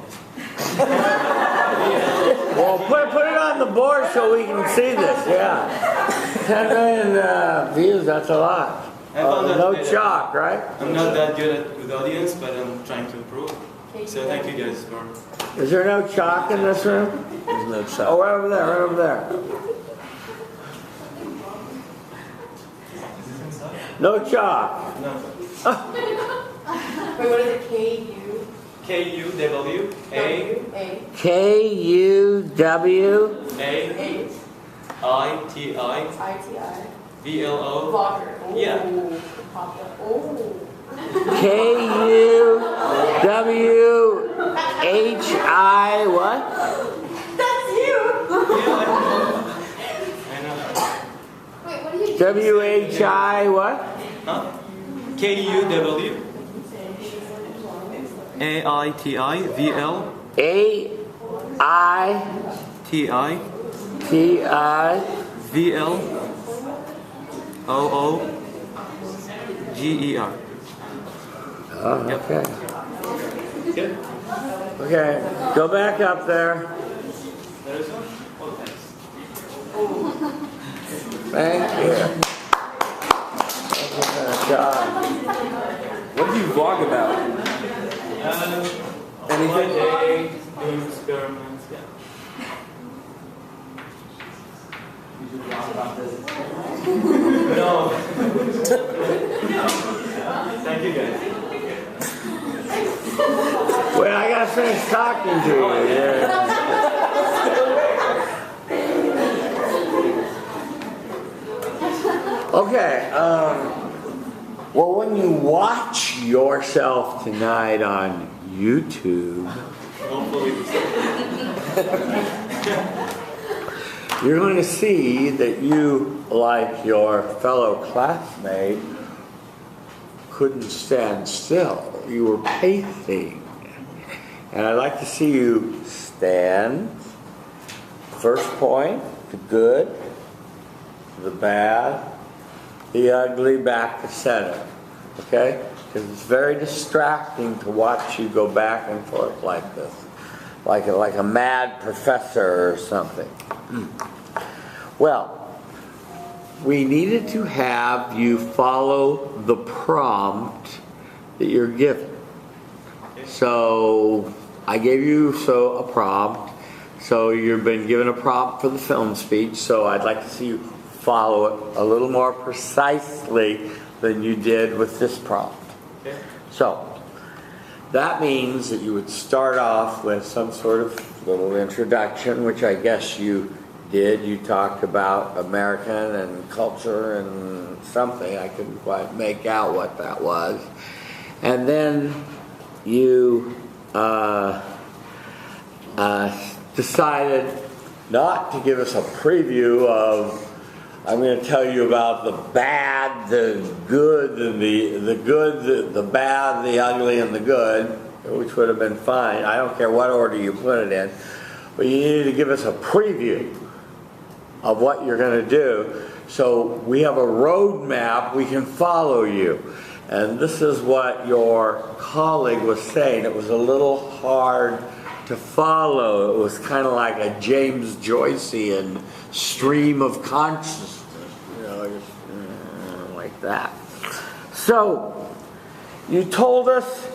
Well, put it on the board so we can see this, yeah. 10 million views, that's a lot. No chalk, right? I'm not that good with audience, but I'm trying to improve. So thank you guys for... Is there no chalk in this room? There's no shot. Oh, right over there, right over there. No chalk. No. Wait, what is it? KU? Kuwati. ITI. VLO. Vlogger. Oh. Yeah. Oh. KUWHI what? That's you! I know. Wait, what do you WHI what? Huh? KUWAITI AITI VLOOGER. Oh, okay. Good. Okay, go back up there. There is one? Oh, thanks. Thank you. Good job. What do you vlog about? Anything? My day, doing experiments, yeah. No. Thank you guys. Wait, I gotta finish talking to you. Yeah. Okay, well, when you watch yourself tonight on YouTube, Hopefully. you're going to see that you, like your fellow classmate, couldn't stand still. You were pacing. And I'd like to see you stand. First point, good. the bad, the ugly back to center. Okay? Because it's very distracting to watch you go back and forth like this. Like a mad professor or something. Well, we needed to have you follow the prompt that you're given. So I gave you a prompt. So you've been given a prompt for the film speech. So I'd like to see you follow it a little more precisely than you did with this prompt. Okay. So that means that you would start off with some sort of little introduction, which I guess you did. You talked about American and culture and something. I couldn't quite make out what that was. And then you decided not to give us a preview of, I'm going to tell you about the bad, the good, and the bad, the ugly, and the good, which would have been fine. I don't care what order you put it in. But you needed to give us a preview of what you're going to do. So we have a roadmap, we can follow you. And this is what your colleague was saying. It was a little hard to follow. It was kind of like a James Joycean stream of consciousness, just like that. So you told us,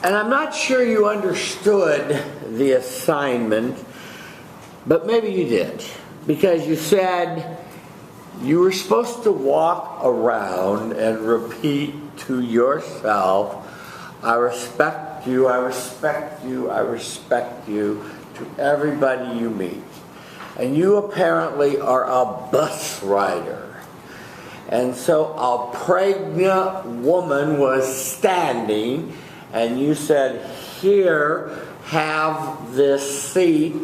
and I'm not sure you understood the assignment, but maybe you did, because you said you were supposed to walk around and repeat to yourself, I respect you, I respect you, I respect you, to everybody you meet. And you apparently are a bus rider. And so a pregnant woman was standing, and you said, here, have this seat,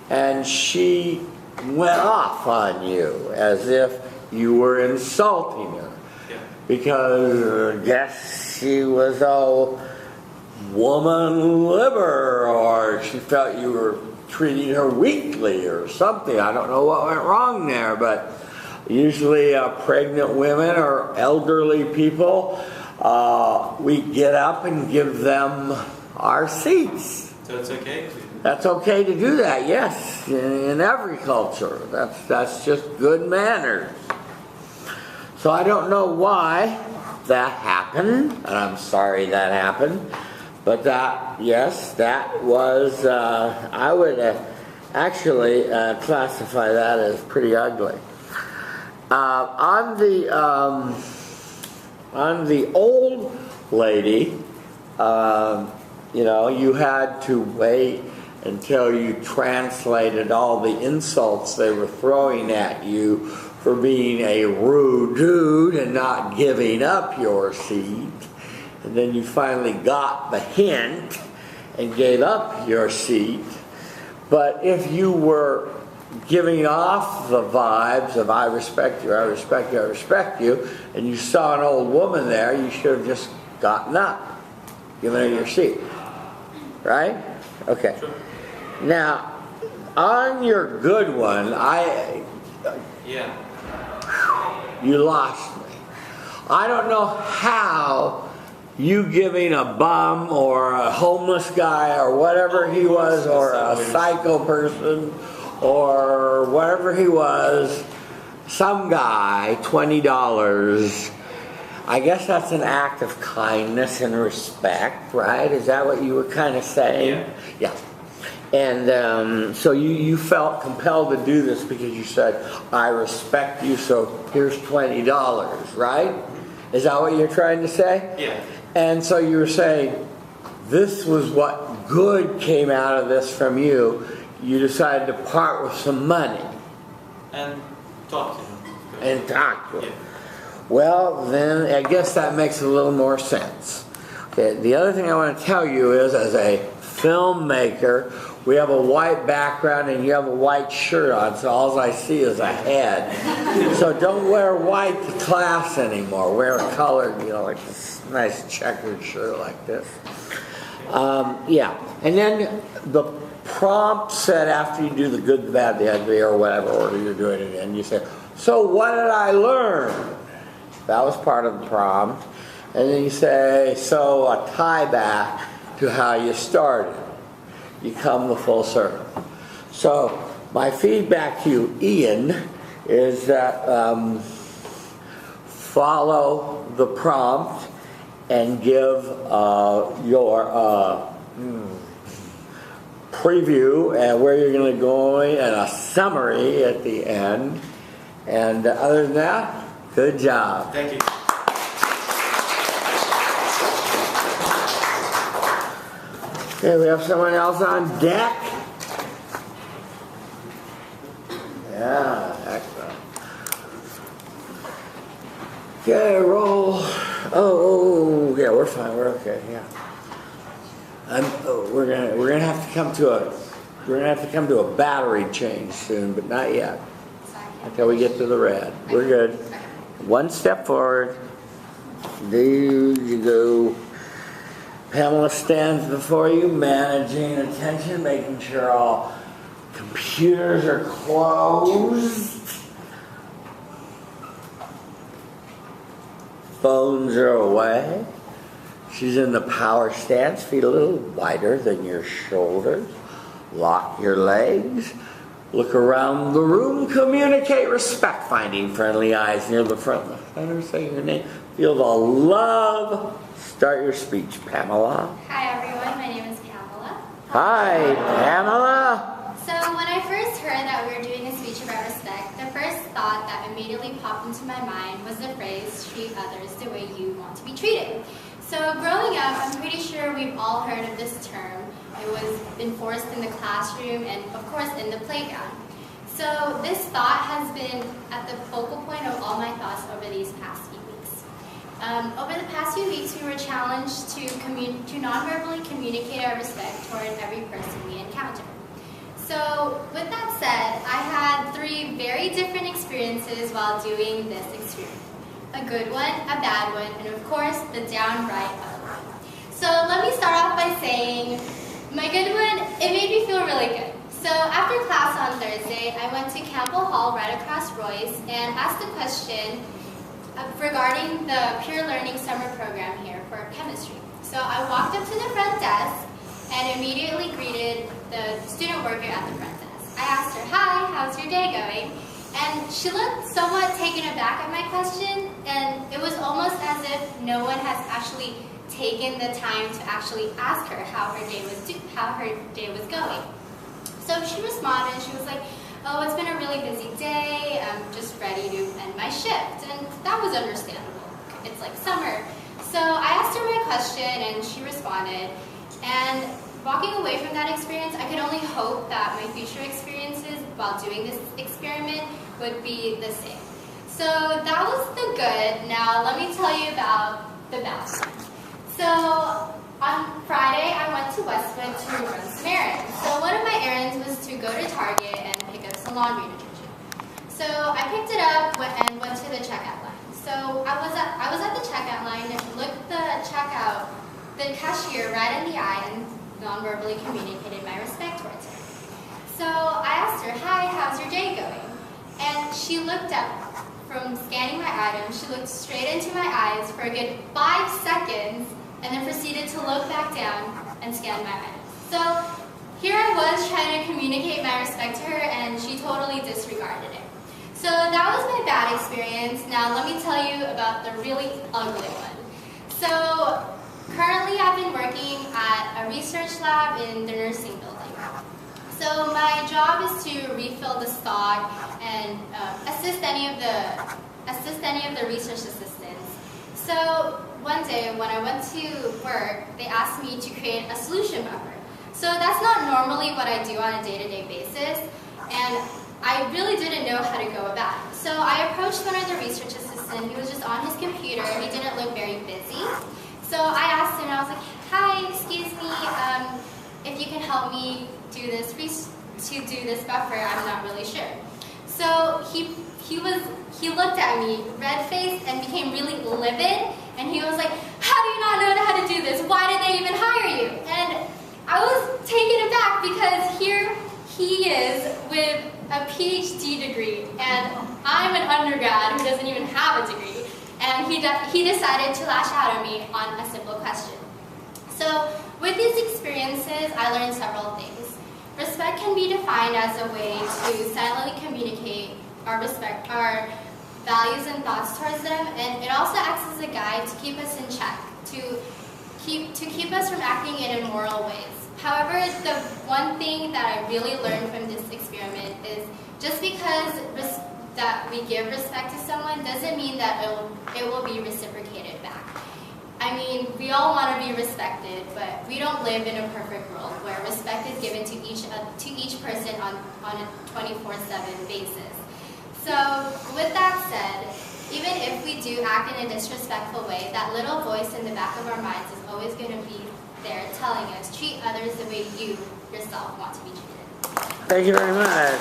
and she went off on you as if you were insulting her. Because I guess she was a woman liver, or she felt you were treating her weakly or something. I don't know what went wrong there, but usually pregnant women or elderly people, we get up and give them our seats. So it's okay? That's okay to do that, yes, in every culture. That's just good manners. So I don't know why that happened, and I'm sorry that happened, but that was, I would actually classify that as pretty ugly. On the old lady, you had to wait until you translated all the insults they were throwing at you for being a rude dude and not giving up your seat. And then you finally got the hint and gave up your seat. But if you were giving off the vibes of I respect you, I respect you, I respect you, and you saw an old woman there, you should have just gotten up, given her your seat. Right? Okay. Now, on your good one, you lost me. I don't know how you giving a bum or a homeless guy or whatever he was, or a psycho person or whatever he was, some guy, $20. I guess that's an act of kindness and respect, right? Is that what you were kind of saying? Yeah. And so you felt compelled to do this because you said, I respect you, so here's $20, right? Is that what you're trying to say? Yeah. And so you were saying, this was what good came out of this from you. You decided to part with some money. And talk to him. And talk to him. Yeah. Well, then I guess that makes a little more sense. Okay, the other thing I want to tell you is, as a filmmaker, we have a white background and you have a white shirt on, so all I see is a head. So don't wear white to class anymore. Wear a colored, like this nice checkered shirt like this. And then the prompt said after you do the good, the bad, the ugly, or whatever order you're doing it in, you say, so what did I learn? That was part of the prompt. And then you say, so a tie back to how you started. You come the full circle. So my feedback to you, Ian, is that follow the prompt and give your preview and where you're going to go and a summary at the end. And other than that, good job. Thank you. Okay, we have someone else on deck. Yeah, excellent. Okay, roll. Oh, yeah, we're fine. We're okay. Yeah. We're gonna have to come to a battery change soon, but not yet. Until we get to the red. We're good. One step forward. There you go. Pamela stands before you, managing attention, making sure all computers are closed. Phones are away. She's in the power stance, feet a little wider than your shoulders. Lock your legs. Look around the room. Communicate respect, finding friendly eyes near the front. I never say your name. Feel the love. Start your speech, Pamela. Hi everyone, my name is Pamela. Hi, Pamela. So when I first heard that we were doing a speech about respect, the first thought that immediately popped into my mind was the phrase, treat others the way you want to be treated. So growing up, I'm pretty sure we've all heard of this term. It was enforced in the classroom and of course in the playground. So this thought has been at the focal point of all my thoughts over these past few weeks. Over the past few weeks, we were challenged to non-verbally communicate our respect toward every person we encounter. So with that said, I had 3 very different experiences while doing this experiment. A good one, a bad one, and of course, the downright ugly one. So let me start off by saying, my good one, it made me feel really good. So after class on Thursday, I went to Campbell Hall right across Royce and asked a question regarding the Peer Learning Summer Program here for chemistry. So I walked up to the front desk and immediately greeted the student worker at the front desk. I asked her, hi, how's your day going? And she looked somewhat taken aback at my question, and it was almost as if no one has actually taken the time to actually ask her how her day was going. So she responded, she was like, oh, it's been a really busy day, I'm just ready to end my shift. And that was understandable. It's like summer. So I asked her my question and she responded. And walking away from that experience, I could only hope that my future experiences while doing this experiment would be the same. So that was the good. Now let me tell you about the bad. So on Friday, I went to Westwood to run some errands. So one of my errands was to go to Target and pick up some laundry detergent. So I picked it up and went to the checkout line. So I was at the checkout line and looked the cashier right in the eye and non-verbally communicated my respect towards her. So I asked her, hi, how's your day going? And she looked up from scanning my items. She looked straight into my eyes for a good 5 seconds and then proceeded to look back down and scan my items. So here I was trying to communicate my respect to her and she totally disregarded it. So that was my bad experience. Now let me tell you about the really ugly one. So currently I've been working at a research lab in the nursing building. So my job is to refill the stock and assist any of the research assistants. So one day when I went to work, they asked me to create a solution buffer. So that's not normally what I do on a day-to-day basis, and I really didn't know how to go about it. So I approached one of the research assistants. He was just on his computer. He didn't look very busy. So I asked him, I was like, hi, excuse me, if you can help me do this buffer, I'm not really sure. So he looked at me, red-faced, and became really livid, and he was like, how do you not know how to do this? Why did they even hire you? And I was taken aback because here he is with a PhD degree, and I'm an undergrad who doesn't even have a degree, and he decided to lash out at me on a simple question. So with these experiences, I learned several things. Respect can be defined as a way to silently communicate our values and thoughts towards them, and it also acts as a guide to keep us in check, to keep us from acting in immoral ways. However, the one thing that I really learned from this experiment is just because that we give respect to someone doesn't mean that it will be reciprocated back. I mean, we all want to be respected, but we don't live in a perfect world where respect is given to each person on a 24/7 basis. So, with that said, even if we do act in a disrespectful way, that little voice in the back of our minds is always going to be there telling us, treat others the way you yourself want to be treated. Thank you very much.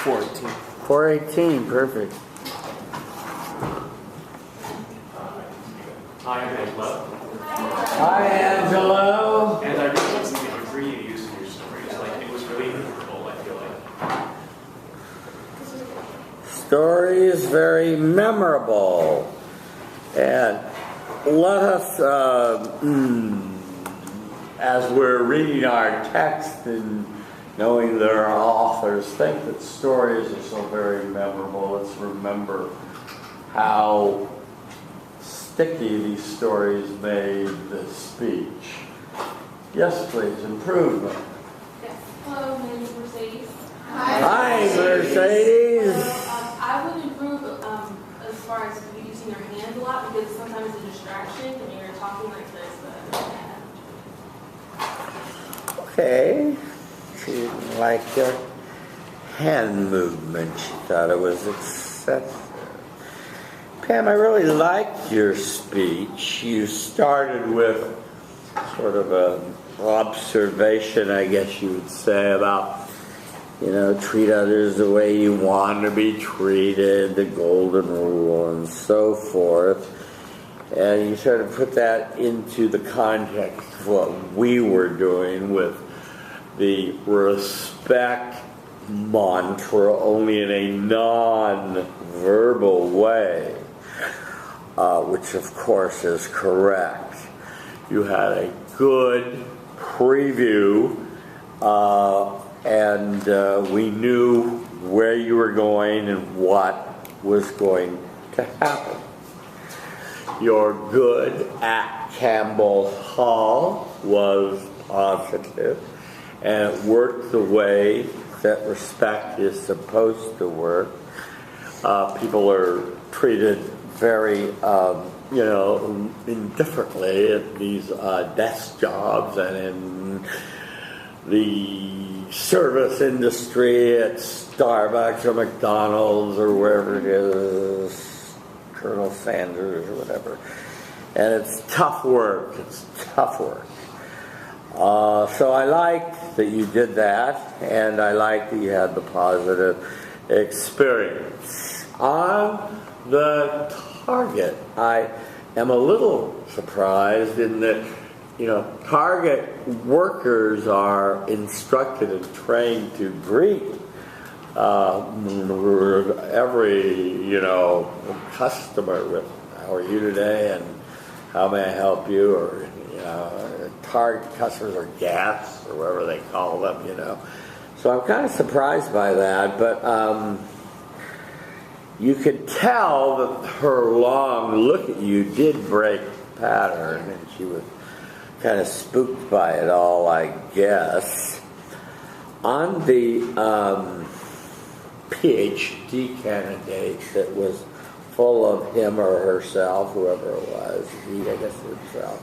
14. 418, perfect. Hi, I'm Angelo. Hi, Angelo. And I really like some of the imagery you used in your stories. Like, it was really memorable, I feel like. Story is very memorable. And let us, as we're reading our text and knowing that our authors think that stories are so very memorable, let's remember how sticky these stories made the speech. Yes, please, improvement. Yes. Hello, my name is Mercedes. Hi, Mercedes. I would improve as far as you using your hands a lot because sometimes it's a distraction when you're talking like this. Okay. She didn't like your hand movement. She thought it was excessive. Pam, I really liked your speech. You started with sort of an observation, I guess you would say, about, treat others the way you want to be treated, the golden rule, and so forth. And you sort of put that into the context of what we were doing with the respect mantra, only in a non-verbal way. Which of course is correct. You had a good preview, and we knew where you were going and what was going to happen. Your good at Campbell Hall was positive, and it worked the way that respect is supposed to work. People are treated very, indifferently at these desk jobs and in the service industry at Starbucks or McDonald's or wherever it is, Colonel Sanders or whatever. And it's tough work. It's tough work. So I liked that you did that, and I liked that you had the positive experience. On the target, I am a little surprised in that, target workers are instructed and trained to greet every, customer with, how are you today, and how may I help you, or, target customers or guests, or whatever they call them, So I'm kind of surprised by that, but you could tell that her long look at you did break pattern, and she was kind of spooked by it all, I guess. On the PhD candidate that was full of him or herself, whoever it was, he, I guess himself,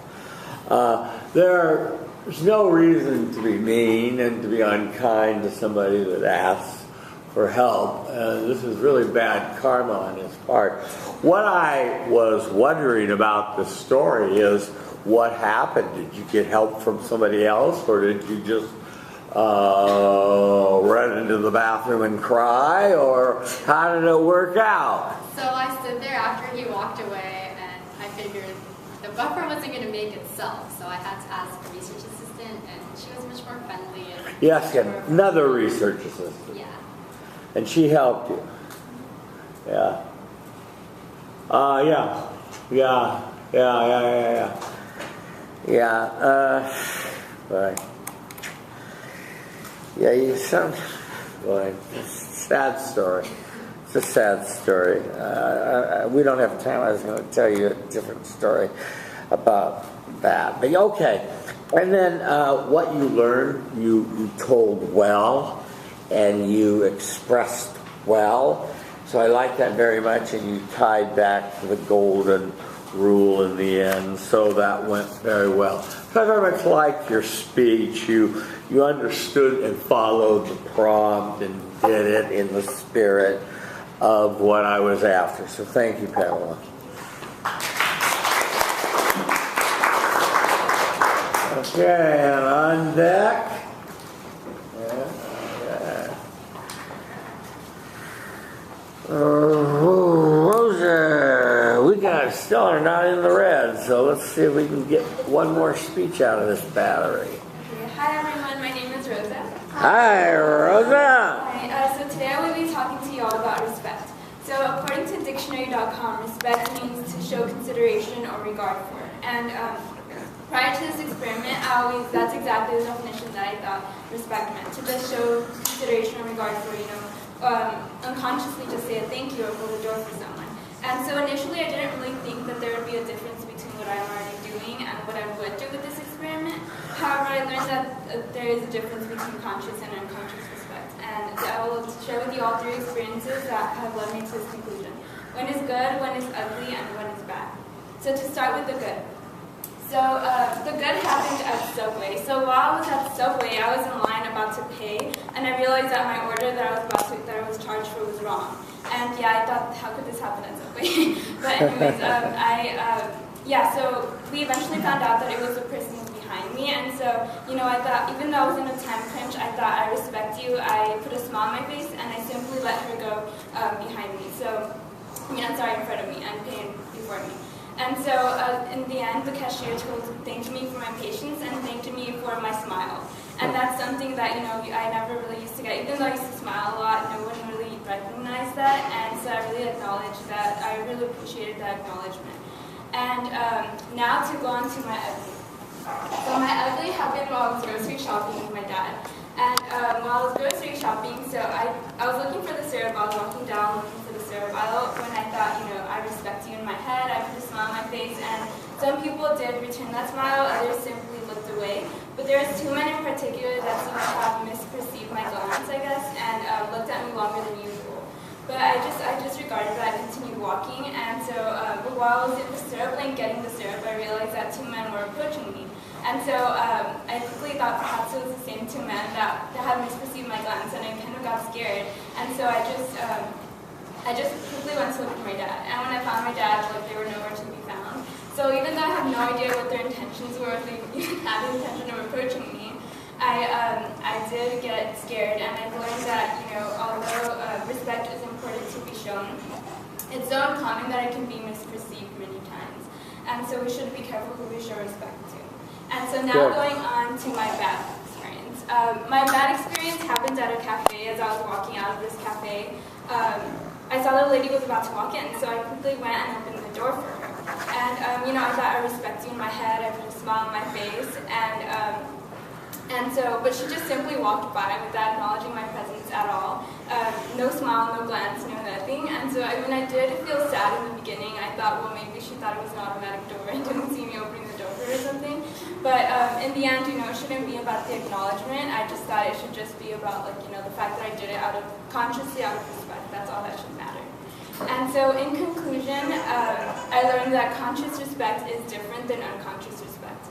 there's no reason to be mean and to be unkind to somebody that asks for help. This is really bad karma on his part. What I was wondering about the story is what happened. Did you get help from somebody else, or did you just run into the bathroom and cry, or how did it work out? So I stood there after he walked away, and I figured the buffer wasn't going to make itself, so I had to ask a research assistant, and she was much more friendly. And Yes, another research assistant. yeah. And she helped you. Yeah. Yeah. Boy. Yeah, boy, it's a sad story. It's a sad story. We don't have time. I was going to tell you a different story about that. But okay. And then what you learned, you told well, and you expressed well. So I like that very much, and you tied back to the golden rule in the end, so that went very well. So I very much liked your speech. You understood and followed the prompt and did it in the spirit of what I was after. So thank you, Pamela. Okay, and on deck. Rosa, we got still are not in the red, so let's see if we can get one more speech out of this battery. Okay. Hi everyone, my name is Rosa. Hi, Rosa. Hi, so today I will be talking to you all about respect. So according to dictionary.com, respect means to show consideration or regard for. And prior to this experiment, that's exactly the definition that I thought respect meant, to just show consideration or regard for, unconsciously just say a thank you or hold a door for someone. And so initially I didn't really think that there would be a difference between what I'm already doing and what I would do with this experiment. However, I learned that there is a difference between conscious and unconscious respect. And I will share with you all 3 experiences that have led me to this conclusion. One is good, one is ugly, and one is bad. So to start with the good. So the good happened at Subway. So while I was at Subway, I was in line about to pay, and I realized that my order that I was charged for was wrong. And yeah, I thought, how could this happen at Subway? But anyways, so we eventually found out that it was the person behind me, and so I thought, even though I was in a time crunch, I thought, I respect you. I put a smile on my face, and I simply let her go behind me. So in front of me and paying before me. And so in the end, the cashier thanked me for my patience and thanked me for my smile. And that's something that, I never really used to get. Even though I used to smile a lot, no one really recognized that. And so I really acknowledged that. I really appreciated that acknowledgement. And now to go on to my ugly. So my ugly happened while I was grocery shopping with my dad. And while I was grocery shopping, so I was looking for the syrup. I was walking down looking for the syrup aisle when I thought, I respect you in my head. I put a smile on my face, and some people did return that smile. Others simply looked away. But there was 2 men in particular that seemed to have misperceived my glance, I guess, and looked at me longer than usual. But I disregarded that. I continued walking, and so while I was in the syrup lane getting the syrup, I realized that 2 men were approaching me. And so I quickly thought perhaps it was the same 2 men that had misperceived my glance, and I kind of got scared. And so I just quickly went to look for my dad. And when I found my dad, they were nowhere to be found. So even though I have no idea what their intentions were, if they even had the intention of approaching me, I did get scared. And I learned that, although respect is important to be shown, it's so uncommon that it can be misperceived many times. And so we should be careful who we show respect to. And so now going on to my bad experience. My bad experience happened at a cafe. As I was walking out of this cafe, I saw that a lady was about to walk in, so I quickly went and opened the door for her. And I thought, I respect you in my head. I put a smile on my face, but she just simply walked by without acknowledging my presence at all. No smile, no glance, no nothing. And so when I did feel sad in the beginning, I thought, well, maybe she thought it was an automatic door and didn't see me opening the door for her or something. But in the end, it shouldn't be about the acknowledgement. I just thought it should just be about, the fact that I did it consciously out of respect. That's all that should matter. And so in conclusion, I learned that conscious respect is different than unconscious respect.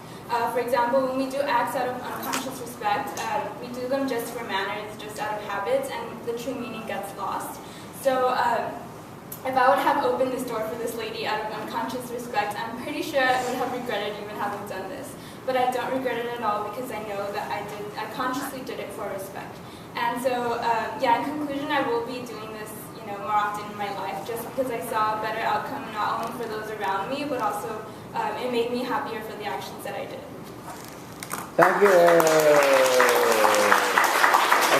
For example, when we do acts out of unconscious respect, we do them just for manners, just out of habits, and the true meaning gets lost. So if I would have opened this door for this lady out of unconscious respect, I'm pretty sure I would have regretted even having done this. But I don't regret it at all because I know that I consciously did it for respect. And so, in conclusion, I will be doing this, more often in my life, just because I saw a better outcome not only for those around me, but also it made me happier for the actions that I did. Thank you.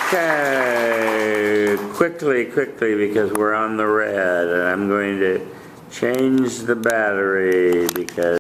Okay, quickly, because we're on the red, and I'm going to change the battery because